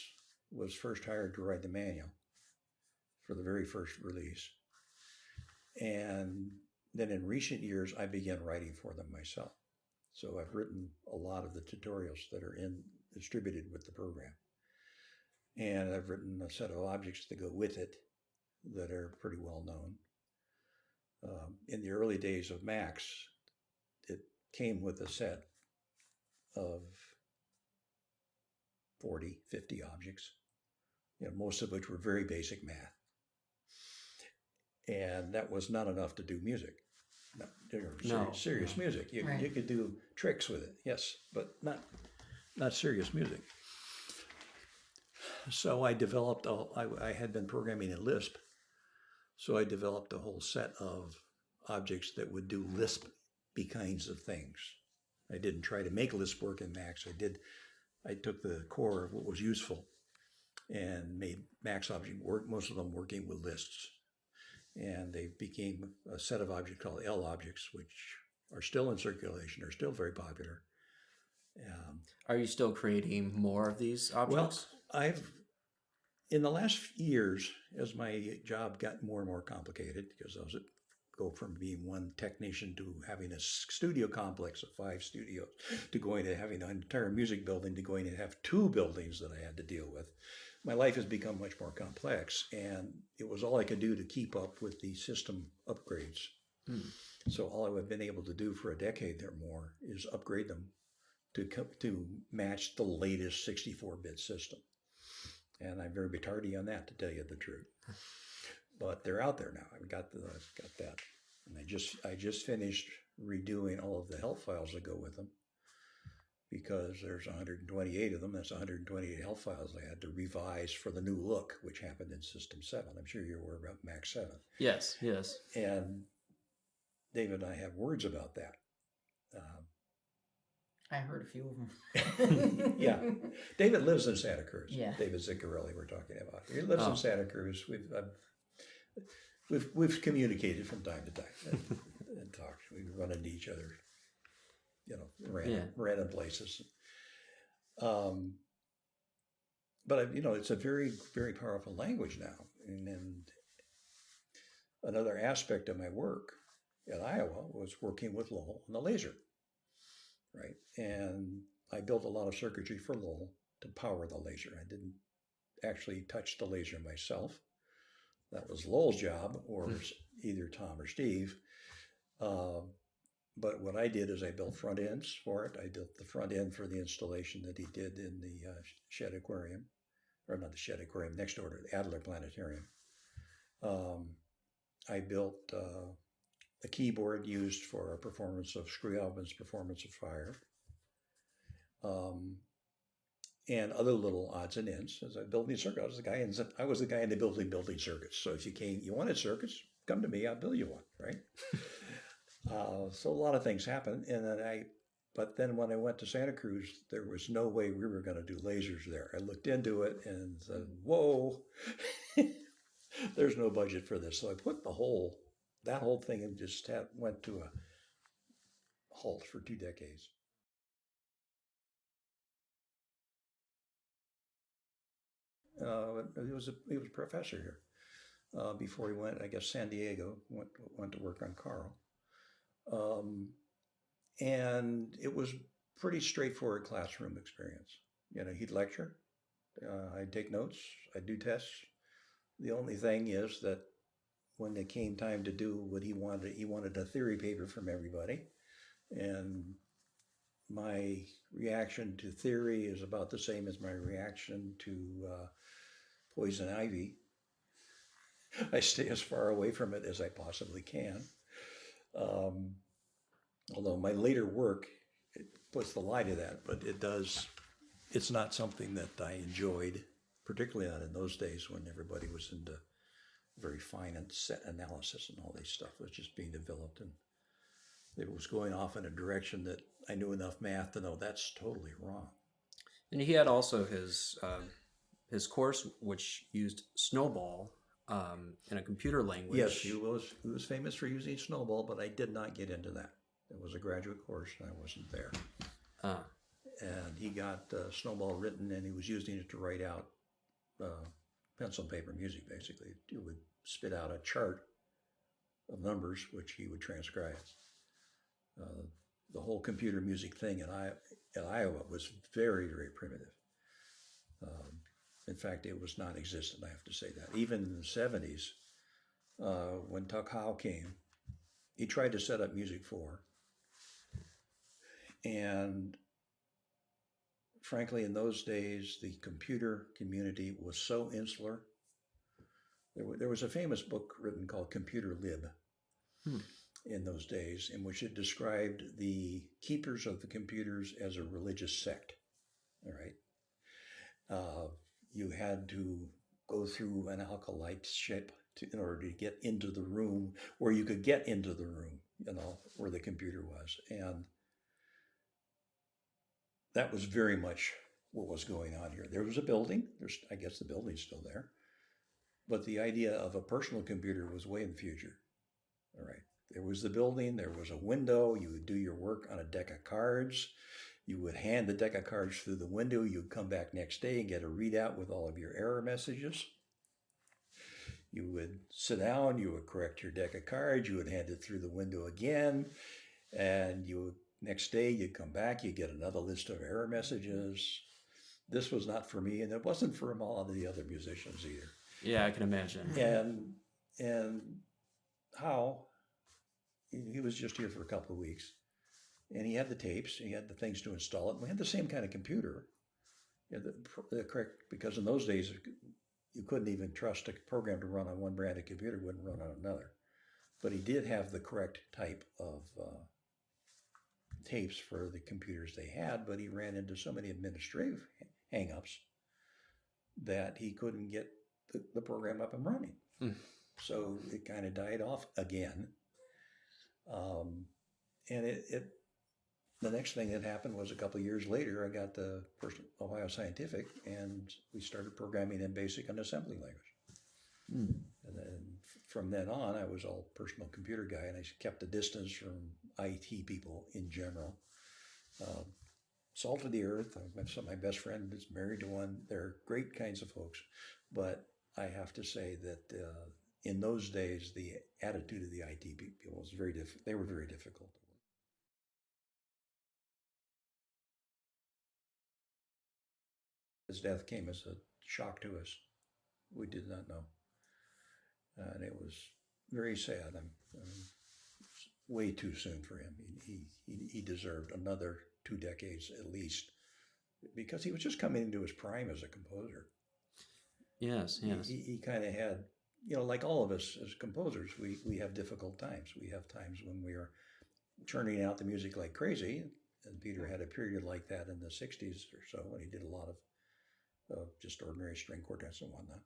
was first hired to write the manual for the very first release. And then in recent years, I began writing for them myself. So I've written a lot of the tutorials that are distributed with the program. And I've written a set of objects to go with it that are pretty well known. In the early days of Max, it came with a set of 40, 50 objects, most of which were very basic math. And that was not enough to do music. Serious music. You could do tricks with it, yes, but not serious music. So I developed, I had been programming in Lisp, so I developed a whole set of objects that would do Lisp-y kinds of things. I didn't try to make Lisp work in Max. I took the core of what was useful and made Max objects work, most of them working with lists. And they became a set of objects called L objects, which are still in circulation, are still very popular. Are you still creating more of these objects? Well, in the last few years, as my job got more and more complicated, because I was go from being one technician to having a studio complex of 5 studios, to going to having an entire music building, to going to have 2 buildings that I had to deal with. My life has become much more complex, and it was all I could do to keep up with the system upgrades. So all I've been able to do for a decade or more is upgrade them to match the latest 64-bit system. And I'm very tardy on that, to tell you the truth. But they're out there now. I've got that. And I just finished redoing all of the help files that go with them, because there's 128 of them. That's 128 help files I had to revise for the new look, which happened in System 7. I'm sure you're aware about Max 7. Yes. And David and I have words about that. I heard a few of them. Yeah. David lives in Santa Cruz. Yeah. David Ziccarelli we're talking about. He lives in Santa Cruz. We've communicated from time to time and talked. We run into each other, random places. But it's a very, very powerful language now. And another aspect of my work at Iowa was working with Lowell on the laser, right? And I built a lot of circuitry for Lowell to power the laser. I didn't actually touch the laser myself. That was Lowell's job, or either Tom or Steve. But what I did is I built front ends for it. I built the front end for the installation that he did in the Shed Aquarium, or not the Shed Aquarium, next door to the Adler Planetarium. I built a keyboard used for a performance of Scriabin's Performance of Fire, and other little odds and ends. As I built these circuits, I was the guy in the building circuits. So if you wanted circuits, come to me, I'll build you one, right? So a lot of things happened, but then when I went to Santa Cruz, there was no way we were going to do lasers there. I looked into it and said, whoa, there's no budget for this. So I put that whole thing and just went to a halt for 2 decades. He was a professor here before he went, I guess, San Diego, went to work on Carl. And it was pretty straightforward classroom experience. You know, he'd lecture, I'd take notes, I'd do tests. The only thing is that when it came time to do what he wanted a theory paper from everybody. And my reaction to theory is about the same as my reaction to poison ivy. I stay as far away from it as I possibly can. Although my later work puts the lie to that, but it's not something that I enjoyed, particularly not in those days when everybody was into very fine and set analysis and all this stuff was just being developed, and it was going off in a direction that I knew enough math to know that's totally wrong. And he had also his course, which used Snowball in a computer language. Yes, he was famous for using Snowball, but I did not get into that. It was a graduate course, and I wasn't there. And he got Snowball written, and he was using it to write out pencil and paper music, basically. It would spit out a chart of numbers, which he would transcribe. The whole computer music thing at Iowa was very, very primitive. In fact, it was non-existent, I have to say that. Even in the 70s, when Tuck Howe came, he tried to set up Music 4. And frankly, in those days, the computer community was so insular. There was a famous book written called Computer Lib in those days, in which it described the keepers of the computers as a religious sect. All right. You had to go through an alkalite ship in order to get into the room where you could get into the room, you know, where the computer was. And that was very much what was going on here. There was a building. I guess the building's still there. But the idea of a personal computer was way in the future. All right. There was the building. There was a window. You would do your work on a deck of cards. You would hand the deck of cards through the window. You'd come back next day and get a readout with all of your error messages. You would sit down. You would correct your deck of cards. You would hand it through the window again. And next day, you'd come back. You'd get another list of error messages. This was not for me, and it wasn't for a lot of the other musicians either. Yeah, I can imagine. And Howe, he was just here for a couple of weeks, and he had the tapes, he had the things to install it. We had the same kind of computer, the correct, because in those days you couldn't even trust a program to run on one brand of computer, wouldn't run on another. But he did have the correct type of tapes for the computers they had, but he ran into so many administrative hang-ups that he couldn't get the program up and running. So it kind of died off again. And the next thing that happened was a couple of years later, I got the first Ohio Scientific, and we started programming in BASIC and assembly language. And then from then on, I was all personal computer guy, and I kept a distance from IT people in general. Salt of the earth. My best friend is married to one. They're great kinds of folks, but I have to say that in those days, the attitude of the IT people was very difficult. They were very difficult. His death came as a shock to us. We did not know, and it was very sad. Way too soon for him. He deserved another 2 decades at least, because he was just coming into his prime as a composer. Yes. He kind of had, like all of us as composers, we have difficult times. We have times when we are churning out the music like crazy, and Peter had a period like that in the 60s or so when he did a lot of just ordinary string quartets and whatnot.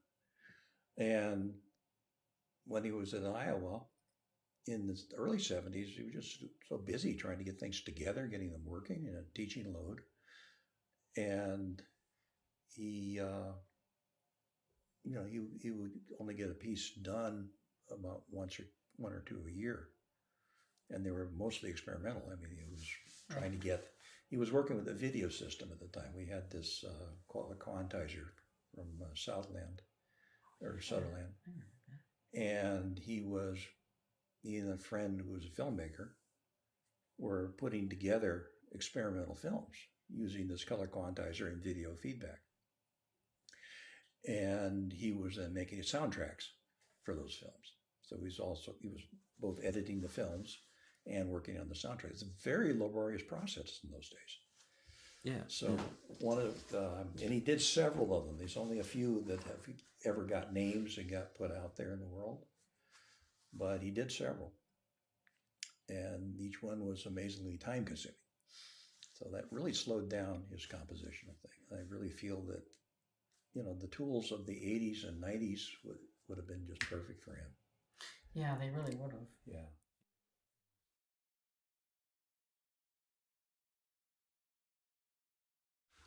And when he was in Iowa in the early 70s, he was just so busy trying to get things together, getting them working in a teaching load. And he would only get a piece done about one or two a year. And they were mostly experimental. I mean, he was he was working with a video system at the time. We had this called a quantizer from Southland or Sutherland, and he and a friend who was a filmmaker were putting together experimental films using this color quantizer and video feedback. And he was then making soundtracks for those films. So he was both editing the films and working on the soundtrack. It's a very laborious process in those days. Yeah. So and he did several of them. There's only a few that have ever got names and got put out there in the world, but he did several. And each one was amazingly time consuming. So that really slowed down his compositional thing. I really feel that, the tools of the 80s and 90s would have been just perfect for him. Yeah, they really would have. Yeah.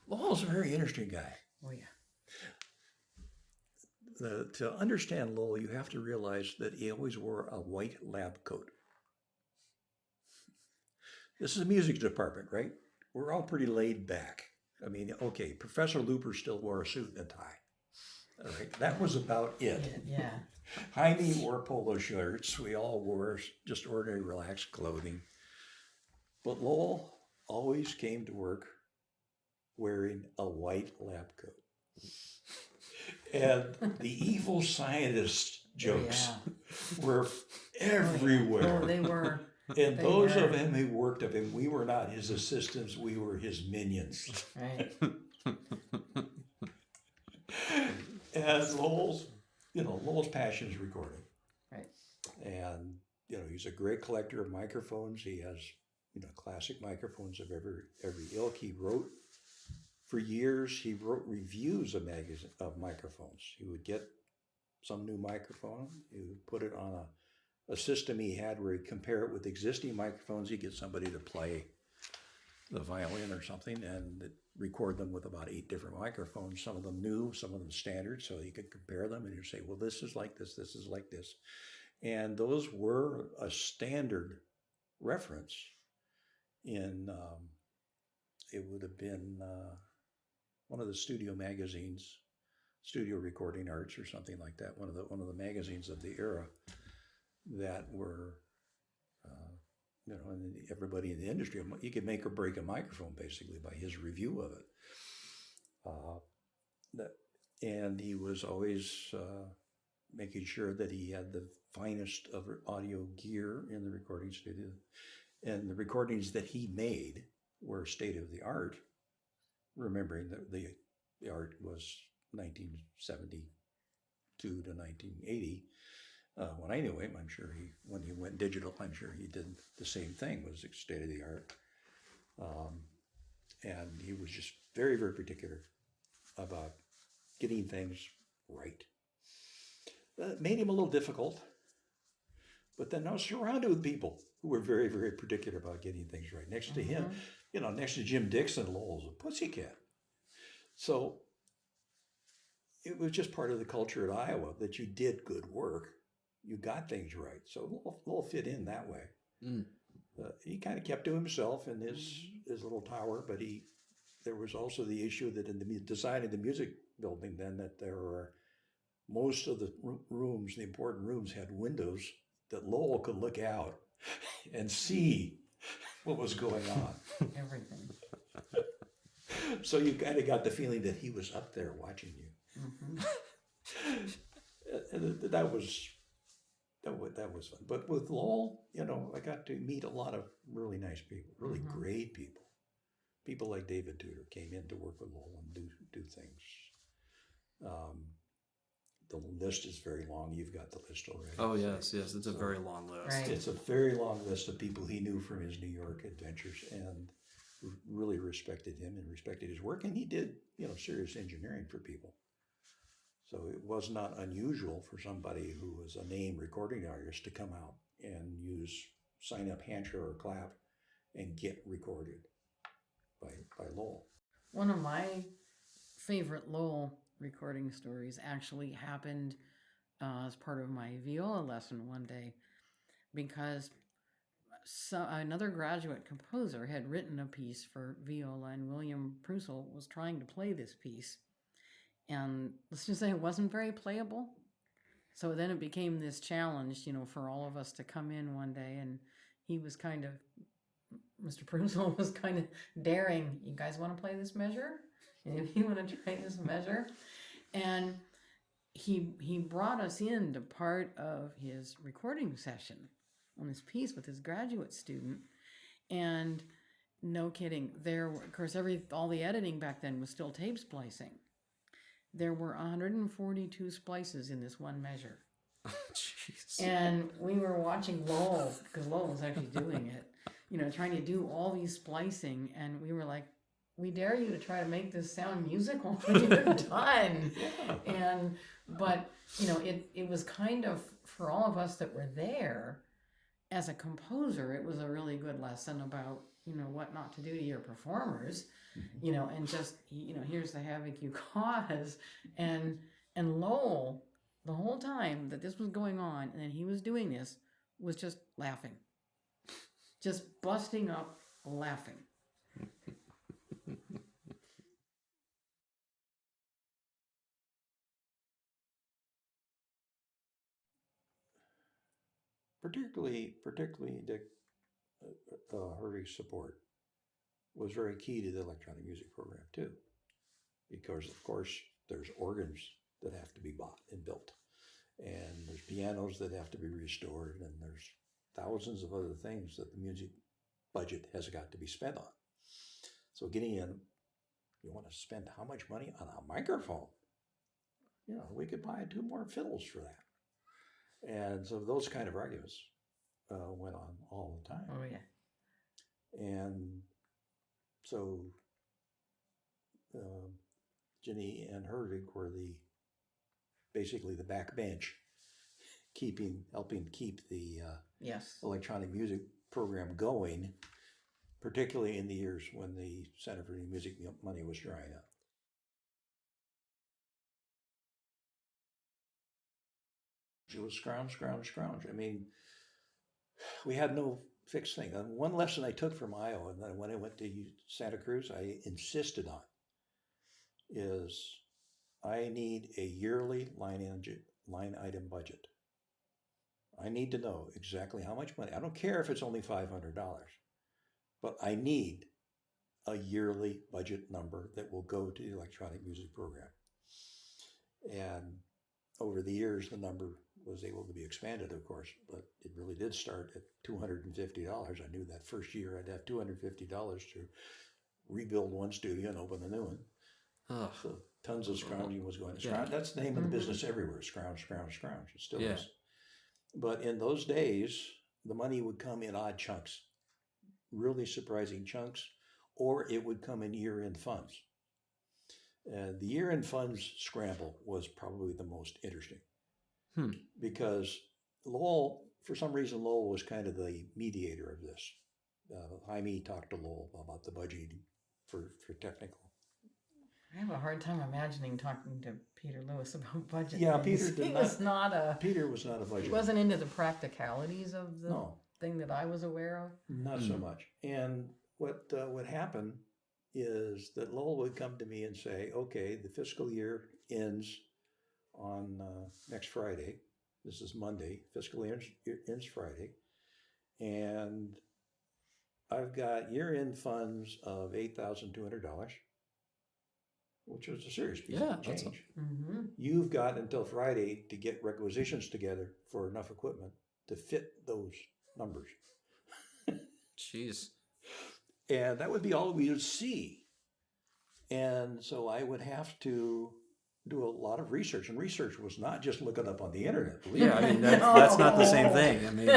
Lowell's a very interesting guy. Oh, yeah. To understand Lowell, you have to realize that he always wore a white lab coat. This is a music department, right? We're all pretty laid back. I mean, okay, Professor Looper still wore a suit and a tie. All right, that was about it. Yeah. Jaime wore polo shirts. We all wore just ordinary relaxed clothing. But Lowell always came to work wearing a white lab coat. And the evil scientist jokes were everywhere. Oh, they were. And those of him who worked of him, we were not his assistants, we were his minions. Right. And Lowell's passion is recording. Right. And, he's a great collector of microphones. He has, classic microphones of every ilk. He wrote, for years, he wrote reviews of microphones. He would get some new microphone, he would put it on a system he had where he'd compare it with existing microphones. He'd get somebody to play the violin or something and record them with about 8 different microphones, some of them new, some of them standard, so he could compare them and he'd say, well, this is like this is like this. And those were a standard reference in, it would have been one of the studio magazines, Studio Recording Arts or something like that, one of the magazines of the era that were, and everybody in the industry, you could make or break a microphone basically by his review of it. And he was always making sure that he had the finest of audio gear in the recording studio. And the recordings that he made were state of the art, remembering that the art was 1972 to 1980. When I knew him, I'm sure when he went digital, I'm sure he did the same thing, was state of the art. And he was just very, very particular about getting things right. That made him a little difficult, but then I was surrounded with people who were very, very particular about getting things right. Next to him, next to Jim Dixon, Lowell's a pussycat. So it was just part of the culture at Iowa that you did good work. You got things right. So Lowell fit in that way. He kind of kept to himself in his little tower, but there was also the issue that in the design of the music building then that there were most of the rooms, the important rooms, had windows that Lowell could look out and see what was going on. Everything. So you kind of got the feeling that he was up there watching you. And that was fun. But with Lowell, I got to meet a lot of really nice people, really great people. People like David Tudor came in to work with Lowell and do things. The list is very long. You've got the list already. Oh, yes. It's a very long list. Right. It's a very long list of people he knew from his New York adventures and really respected him and respected his work. And he did, serious engineering for people. So it was not unusual for somebody who was a name recording artist to come out and sign up, handshake or clap and get recorded by Lowell. One of my favorite Lowell recording stories actually happened as part of my viola lesson one day, because another graduate composer had written a piece for viola and William Prussell was trying to play this piece. And let's just say it wasn't very playable. So then it became this challenge, for all of us to come in one day, and he was kind of, Mr. Prusel was kind of daring, you guys want to play this measure? And you want to try this measure? And he brought us into part of his recording session on this piece with his graduate student. And no kidding, of course, all the editing back then was still tape splicing. There were 142 splices in this one measure. Jeez. And we were watching Lowell, because Lowell was actually doing it, trying to do all these splicing. And we were like, we dare you to try to make this sound musical when you're done. But it was kind of, for all of us that were there, as a composer, it was a really good lesson about, what not to do to your performers, and just, here's the havoc you cause. And Lowell, the whole time that this was going on and he was doing this, was just laughing. Just busting up laughing. Particularly Dick Hervig's support was very key to the electronic music program too, because of course there's organs that have to be bought and built, and there's pianos that have to be restored, and there's thousands of other things that the music budget has got to be spent on. So getting in, you want to spend how much money on a microphone? We could buy 2 more fiddles for that. And so those kind of arguments went on all the time. Oh, yeah. And so Ginny and Hervig were basically the backbench, helping keep the Yes. electronic music program going, particularly in the years when the Center for New Music money was drying up. It was scrounge. I mean, we had no fixed thing. And one lesson I took from Iowa, and then when I went to Santa Cruz, I insisted on, is I need a yearly line item budget. I need to know exactly how much money. I don't care if it's only $500, but I need a yearly budget number that will go to the electronic music program. And over the years, the number was able to be expanded, of course, but it really did start at $250. I knew that first year I'd have $250 to rebuild one studio and open a new one. Ugh. So tons of scrounging was going on. Yeah. That's the name of the business everywhere, scrounge. It still Yeah. is. But in those days, the money would come in odd chunks, really surprising chunks, or it would come in year-end funds. The year-end funds scramble was probably the most interesting. Because Lowell, for some reason, Lowell was kind of the mediator of this. Jaime talked to Lowell about the budgeting for technical. I have a hard time imagining talking to Peter Lewis about budget. Yeah, things. Peter was not a budget. He wasn't into the practicalities of the thing that I was aware of. Not so much. And what would happen is that Lowell would come to me and say, okay, the fiscal year ends on next Friday. This is Monday. Fiscal year ends Friday. And I've got year-end funds of $8,200, which was a serious piece of change. You've got until Friday to get requisitions together for enough equipment to fit those numbers. Jeez. And that would be all we would see. And so I would have to do a lot of research. And research was not just looking up on the internet. Yeah, I mean, that's not the same thing. I mean,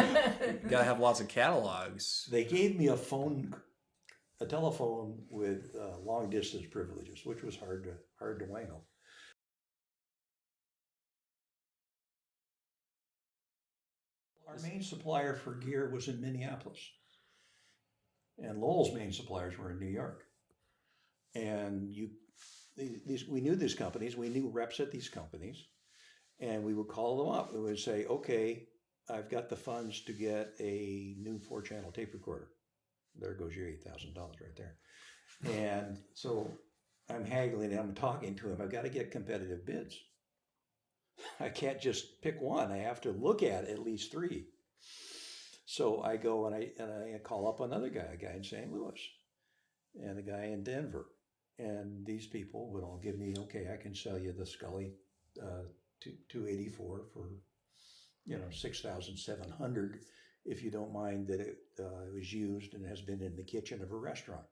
you got to have lots of catalogs. They gave me a telephone with long distance privileges, which was hard to wangle. Our main supplier for gear was in Minneapolis. And Lowell's main suppliers were in New York. And we knew these companies, we knew reps at these companies, and we would call them up. We would say, okay, I've got the funds to get a new 4-channel tape recorder. There goes your $8,000 right there. And so I'm haggling and I'm talking to him. I've got to get competitive bids. I can't just pick one. I have to look at least three. So I go and I call up another guy, a guy in St. Louis and a guy in Denver. And these people would all give me, okay, I can sell you the Scully 284 for, 6,700 if you don't mind that it was used and has been in the kitchen of a restaurant.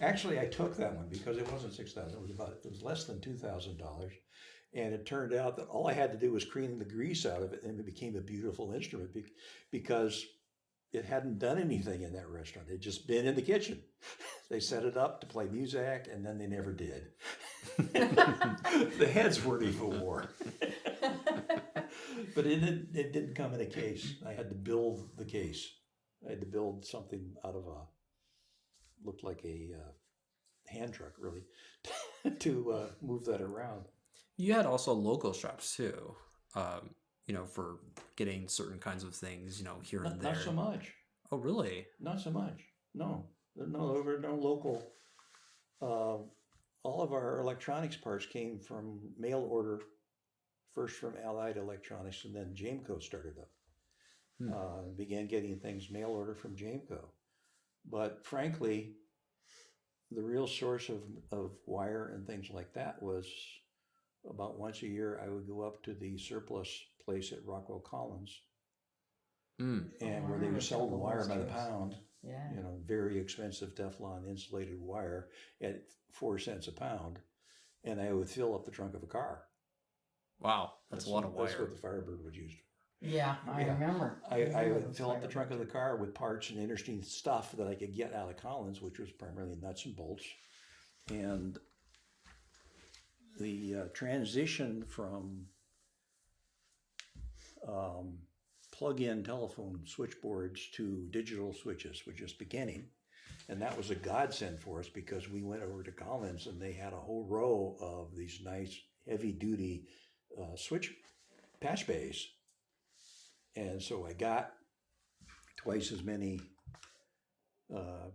Actually, I took that one because it wasn't 6,000. It was less than $2,000, and it turned out that all I had to do was clean the grease out of it, and it became a beautiful instrument because it hadn't done anything in that restaurant. It had just been in the kitchen. They set it up to play music, and then they never did. The heads weren't even worn. But it didn't come in a case. I had to build the case. I had to build something out of looked like a hand truck, really, to move that around. You had also local shops too, for getting certain kinds of things, here and there. Not so much. Oh, really? Not so much. No, there were no local. All of our electronics parts came from mail order, first from Allied Electronics, and then Jameco started up. Began getting things mail order from Jameco. But frankly, the real source of wire and things like that was about once a year I would go up to the surplus place at Rockwell Collins, and where they would sell the wire by the pound. Yeah. Very expensive Teflon insulated wire at 4 cents a pound, and I would fill up the trunk of a car. Wow, that's a lot of wire. That's what the Firebird was used for. Yeah, I remember. I would fill up the trunk of the car with parts and interesting stuff that I could get out of Collins, which was primarily nuts and bolts. And the transition from plug-in telephone switchboards to digital switches was just beginning. And that was a godsend for us because we went over to Collins and they had a whole row of these nice heavy-duty switch patch bays. And so I got twice as many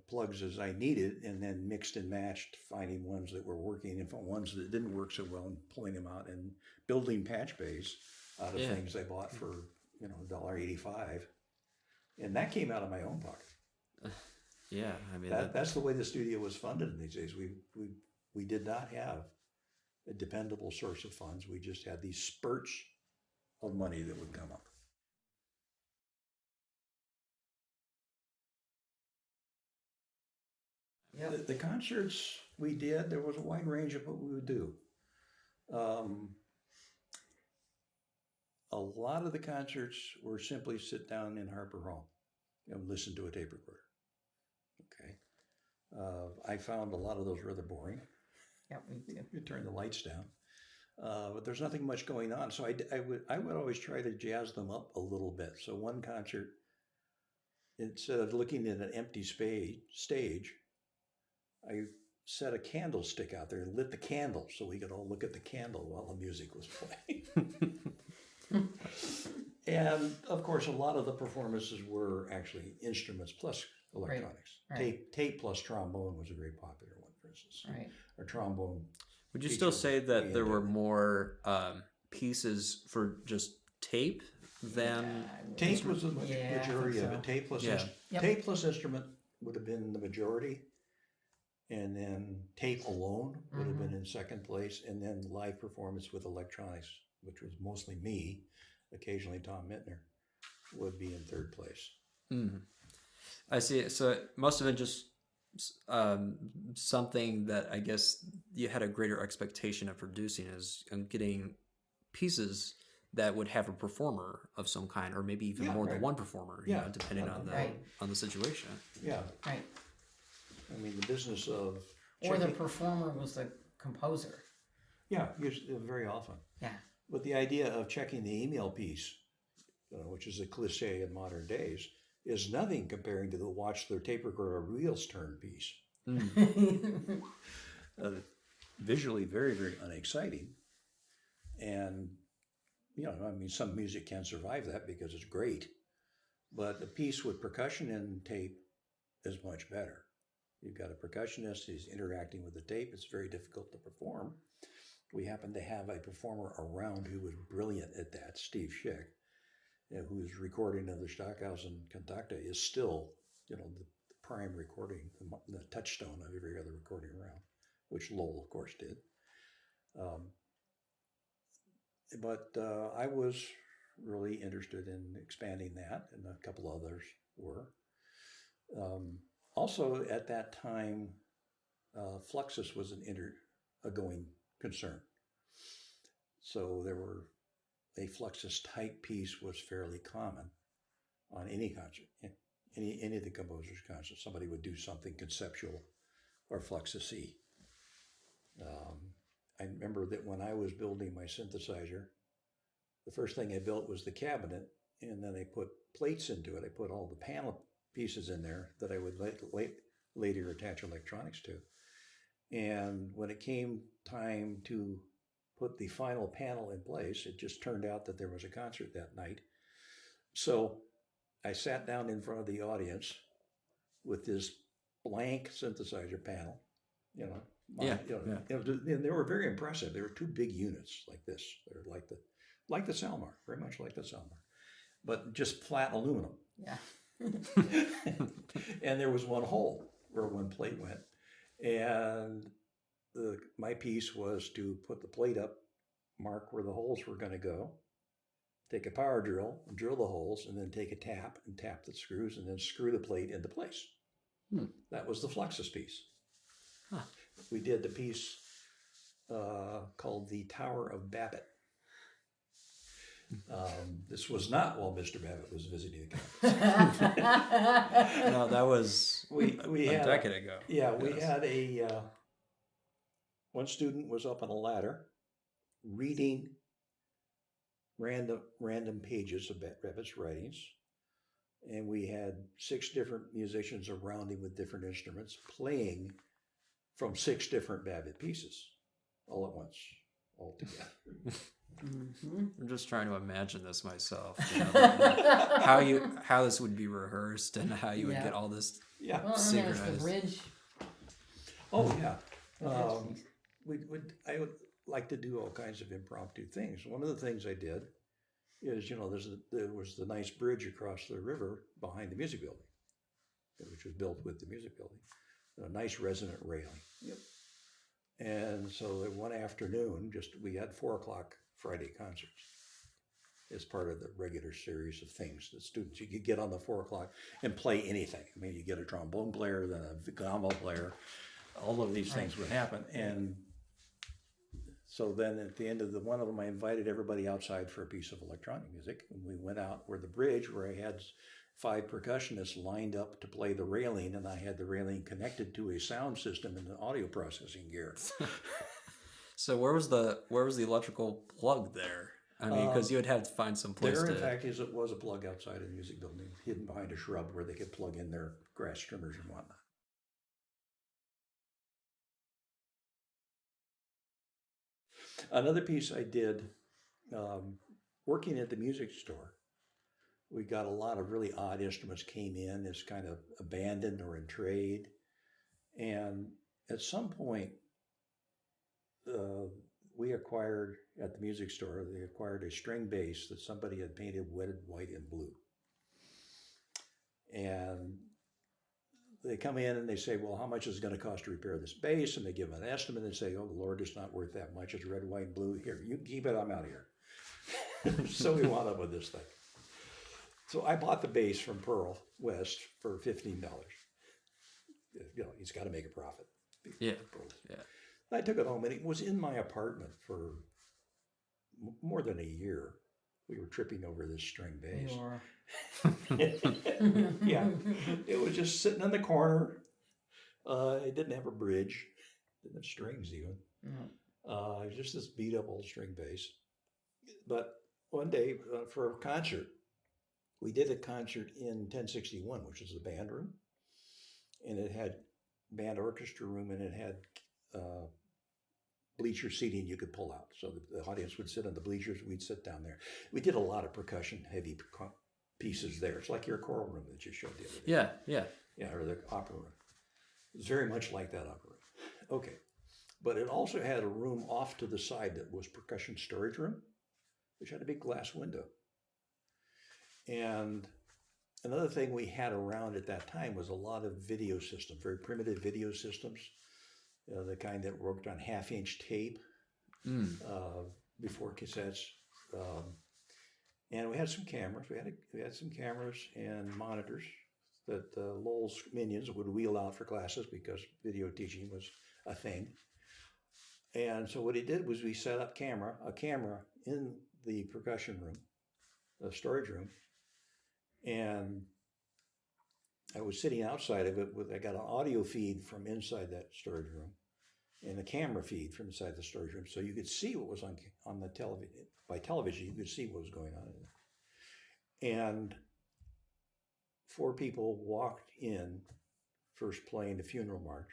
plugs as I needed, and then mixed and matched, finding ones that were working and ones that didn't work so well, and pulling them out and building patch bays out of things I bought for $1.85, and that came out of my own pocket. Yeah, I mean that's the way the studio was funded in these days. We did not have a dependable source of funds. We just had these spurts of money that would come up. Yep. The concerts we did, there was a wide range of what we would do. A lot of the concerts were simply sit down in Harper Hall and listen to a tape recorder. Okay. I found a lot of those rather boring. Yep, me too. You turn the lights down. But there's nothing much going on. So I would always try to jazz them up a little bit. So one concert, instead of looking at an empty stage, I set a candlestick out there and lit the candle so we could all look at the candle while the music was playing. And of course, a lot of the performances were actually instruments plus electronics. Right. Tape plus trombone was a very popular one, for instance. Right. Or trombone. Would you still say that there were more pieces for just tape than... Tape was the majority of it. Tape plus instrument would have been the majority. And then tape alone would have been in second place. And then live performance with electronics, which was mostly me, occasionally Tom Mittner, would be in third place. Mm. I see. So it must have been just something that I guess you had a greater expectation of producing, is getting pieces that would have a performer of some kind, or maybe even more than one performer, depending on the situation. Yeah. Right. I mean, the business of... Or the performer was the composer. Yeah, very often. Yeah. But the idea of checking the email piece, which is a cliche in modern days, is nothing comparing to the watch their tape recorder wheels turn piece. Visually very, very unexciting. And, some music can survive that because it's great. But a piece with percussion and tape is much better. You've got a percussionist, he's interacting with the tape. It's very difficult to perform. We happened to have a performer around who was brilliant at that, Steve Schick, whose recording of the Stockhausen Cantata is still, the prime recording, the touchstone of every other recording around, which Lowell, of course, did. But I was really interested in expanding that, and a couple others were. Also, at that time, Fluxus was a going concern. So a Fluxus type piece was fairly common on any concert, any of the composers' concerts. Somebody would do something conceptual or Fluxus-y. I remember that when I was building my synthesizer, the first thing I built was the cabinet, and then I put plates into it. I put all the panel pieces in there that I would later attach electronics to. And when it came time to put the final panel in place, it just turned out that there was a concert that night. So I sat down in front of the audience with this blank synthesizer panel, and they were very impressive. They were two big units like this. They're like the Salmar, very much like the Salmar, but just flat aluminum. Yeah. And there was one hole where one plate went. And my piece was to put the plate up, mark where the holes were going to go, take a power drill, drill the holes, and then take a tap and tap the screws, and then screw the plate into place. That was the Fluxus piece. Huh. We did the piece called The Tower of Babbitt. This was not while Mr. Babbitt was visiting the campus. No, that was a decade ago. Yeah, we had one student was up on a ladder reading random pages of Babbitt's writings, and we had 6 different musicians around him with different instruments playing from 6 different Babbitt pieces all at once, all together. Mm-hmm. I'm just trying to imagine this myself. How this would be rehearsed and how you would get all this synchronized. The bridge. Oh yeah, I would like to do all kinds of impromptu things. One of the things I did is, there was the nice bridge across the river behind the music building, which was built with the music building, a nice resonant railing. Yep. And so one afternoon, we had 4:00 Friday concerts as part of the regular series of things that students, you could get on the 4:00 and play anything. I mean, you get a trombone player, then a gamba player, all of these things would happen. And so then at the end of one of them, I invited everybody outside for a piece of electronic music. And we went out where the bridge, where I had 5 percussionists lined up to play the railing, and I had the railing connected to a sound system and an audio processing gear. So where was the electrical plug there? I mean, because you would have to find some place in fact, it was a plug outside of the music building, hidden behind a shrub where they could plug in their grass trimmers and whatnot. Another piece I did, working at the music store, we got a lot of really odd instruments came in as kind of abandoned or in trade. And at some point, we acquired at the music store, they acquired a string bass that somebody had painted red, white, and blue. And they come in and they say, well, how much is it going to cost to repair this bass? And they give an estimate and say, oh, Lord, it's not worth that much. It's red, white, and blue. Here, you keep it, I'm out of here. So we wound up with this thing. So I bought the bass from Pearl West for $15. He's got to make a profit. Yeah. I took it home, and it was in my apartment for more than a year. We were tripping over this string bass. Yeah, it was just sitting in the corner. It didn't have a bridge, didn't have strings even. It was just this beat up old string bass. But one day for a concert, we did a concert in 1061, which is the band room, and it had band orchestra room, and it had bleacher seating you could pull out. So the audience would sit on the bleachers, we'd sit down there. We did a lot of percussion, heavy pieces there. It's like your choral room that you showed the other day. Yeah, or the opera room. It's very much like that upper room. Okay. But it also had a room off to the side that was percussion storage room, which had a big glass window. And another thing we had around at that time was a lot of video systems, very primitive video systems, the kind that worked on half-inch tape before cassettes. And we had some cameras. We had some cameras and monitors that Lowell's minions would wheel out for classes because video teaching was a thing. And so what he did was we set up a camera in the percussion room, the storage room, and I was sitting outside of it I got an audio feed from inside that storage room and a camera feed from inside the storage room. So you could see what was on the television. By television, you could see what was going on in there. And 4 people walked in, first playing the funeral march,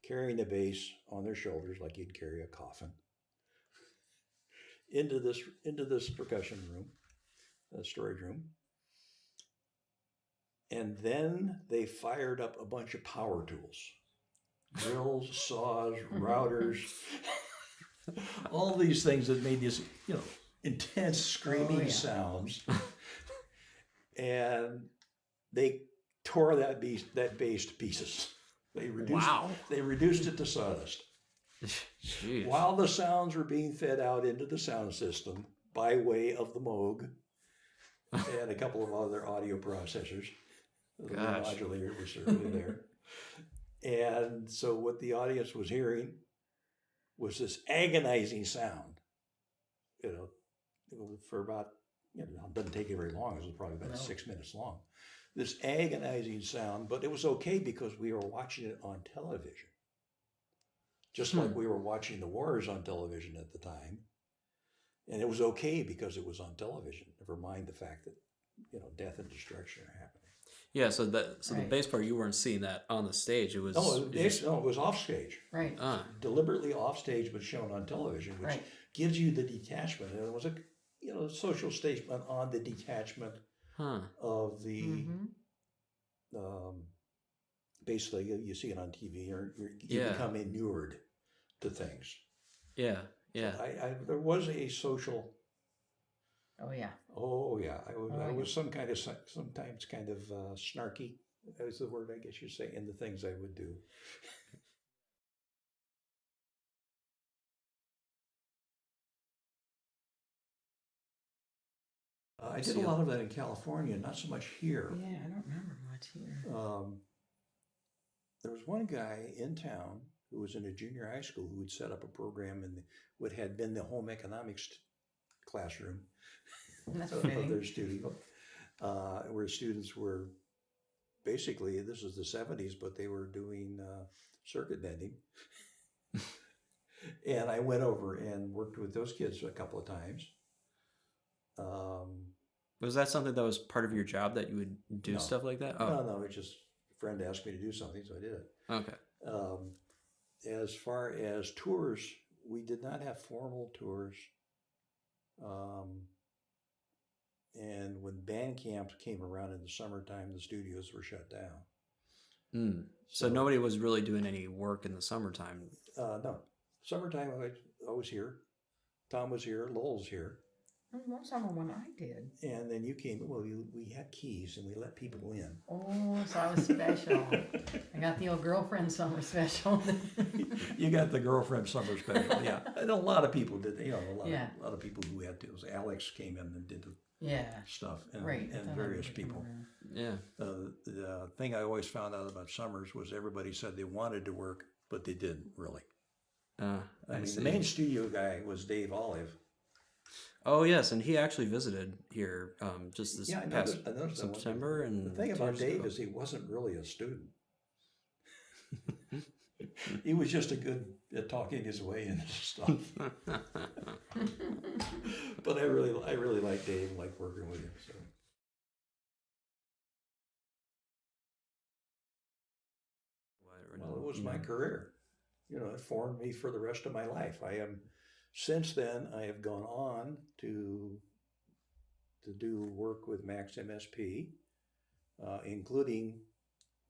carrying the bass on their shoulders like you'd carry a coffin, into this percussion room, storage room. And then they fired up a bunch of power tools, drills, saws, routers, all these things that made these, intense screaming sounds. And they tore that bass to pieces. They reduced it to sawdust. Jeez. While the sounds were being fed out into the sound system by way of the Moog and a couple of other audio processors. The modulator was certainly there. And so what the audience was hearing was this agonizing sound, for about, it doesn't take you very long. It was probably about 6 minutes long. This agonizing sound, but it was okay because we were watching it on television. Just like we were watching the wars on television at the time. And it was okay because it was on television. Never mind the fact that, death and destruction are happening. Yeah, so the bass part, you weren't seeing that on the stage. It was it was off stage. Right. Deliberately off stage, but shown on television, which gives you the detachment. And it was a social statement on the detachment of the. Basically, you see it on TV, you become inured to things. Yeah, yeah. So there was a social. Oh yeah. Oh yeah. I was sometimes kind of snarky. That was the word I guess you say in the things I would do. I did a lot of that in California, not so much here. Yeah, I don't remember much here. There was one guy in town who was in a junior high school who would set up a program in what had been the home economics classroom of their studio, where students were basically, this was the 70s, but they were doing circuit bending. And I went over and worked with those kids a couple of times. Was that something that was part of your job, that you would do stuff like that? Oh. No, it's just a friend asked me to do something, so I did it. Okay. As far as tours, we did not have formal tours. And when band camps came around in the summertime, the studios were shut down. So nobody was really doing any work in the summertime? No. Summertime, I was here. Tom was here. Lowell's here. One summer when I did. And then you came, we had keys and we let people in. Oh, so I was special. I got the old girlfriend summer special. You got the girlfriend summer special, yeah. And a lot of people did, a lot of people who had to. Alex came in and did the stuff, and various people. Yeah. The thing I always found out about summers was everybody said they wanted to work, but they didn't really. The main studio guy was Dave Olive. Oh yes, and he actually visited here just this past September. And the thing about Dave is he wasn't really a student. He was just good at talking his way into stuff. But I really like Dave, like working with him. So. Well, it was my career. It formed me for the rest of my life. Since then, I have gone on to do work with Max MSP, including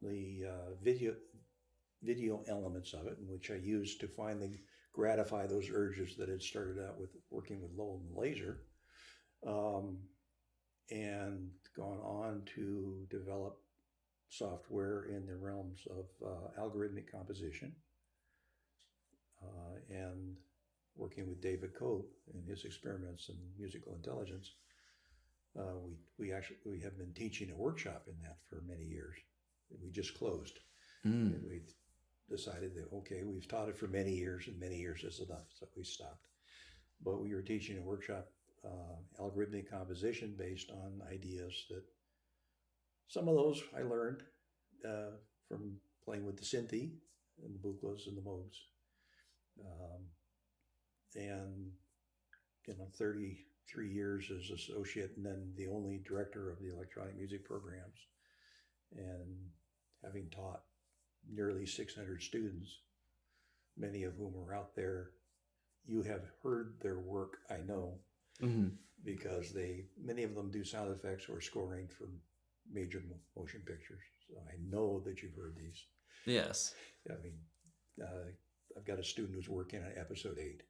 the video elements of it, in which I used to finally gratify those urges that had started out with working with Lowell and Laser, and gone on to develop software in the realms of algorithmic composition, and working with David Cope in his experiments in musical intelligence. We have been teaching a workshop in that for many years. We just closed. And we decided that, okay, we've taught it for many years, and many years is enough, so we stopped. But we were teaching a workshop, algorithmic composition, based on ideas that some of those I learned from playing with the Synthy and the Buchlas and the Moogs. And 33 years as associate, and then the only director of the electronic music programs, and having taught nearly 600 students, many of whom are out there. You have heard their work, I know, because many of them do sound effects or scoring for major motion pictures. So I know that you've heard these. Yes. I mean, I've got a student who's working on episode 8.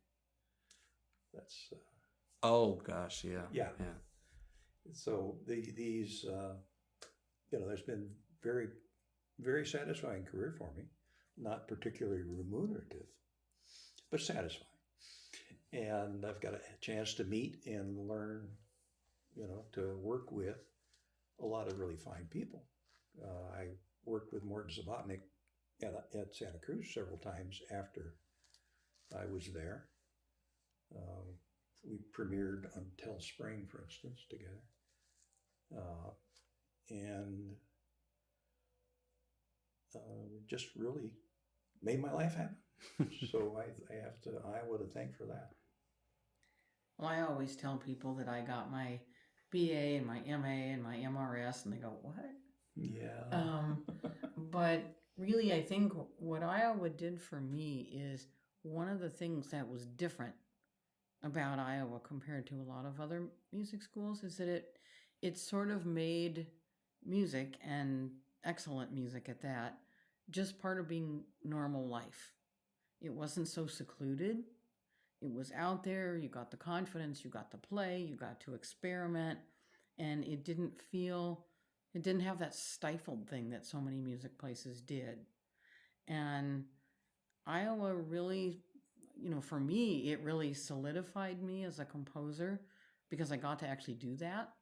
That's oh gosh, yeah. So these there's been very, very satisfying career for me. Not particularly remunerative, but satisfying. And I've got a chance to meet and learn, to work with a lot of really fine people. I worked with Morton Subotnick at Santa Cruz several times after I was there. We premiered Until Spring, for instance, together. And just really made my life happen. So I have to Iowa to thank for that. Well, I always tell people that I got my BA and my MA and my MRS, and they go, "What?" Yeah. But really, I think what Iowa did for me is one of the things that was different about Iowa compared to a lot of other music schools is that it sort of made music, and excellent music at that, just part of being normal life. It wasn't so secluded. It was out there. You got the confidence, you got to play, you got to experiment, and it didn't have that stifled thing that so many music places did. And Iowa really, for me, it really solidified me as a composer because I got to actually do that.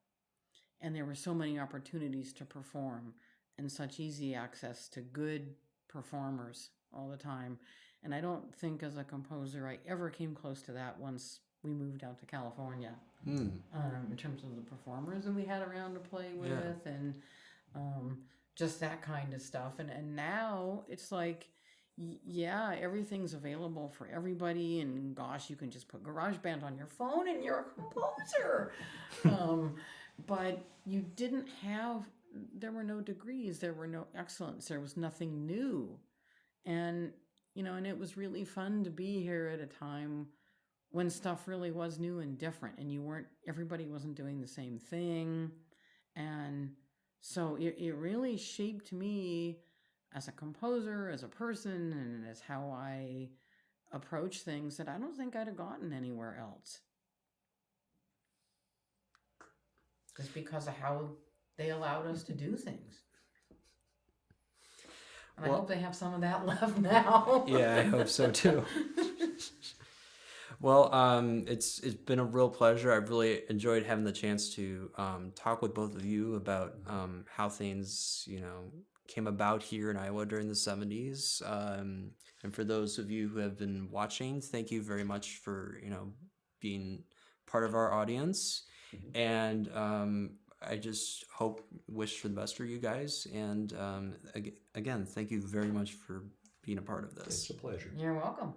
And there were so many opportunities to perform and such easy access to good performers all the time. And I don't think as a composer I ever came close to that once we moved out to California, in terms of the performers that we had around to play with, and just that kind of stuff. And now it's like, everything's available for everybody, and gosh, you can just put GarageBand on your phone and you're a composer. But there were no degrees, there were no excellence, there was nothing new. And it was really fun to be here at a time when stuff really was new and different, and everybody wasn't doing the same thing. And so it really shaped me as a composer, as a person, and as how I approach things that I don't think I'd have gotten anywhere else. Just because of how they allowed us to do things. And I hope they have some of that left now. Yeah, I hope so too. Well, it's been a real pleasure. I've really enjoyed having the chance to talk with both of you about how things, came about here in Iowa during the 70s. And for those of you who have been watching, thank you very much for, being part of our audience. And I just wish for the best for you guys. And again, thank you very much for being a part of this. It's a pleasure. You're welcome.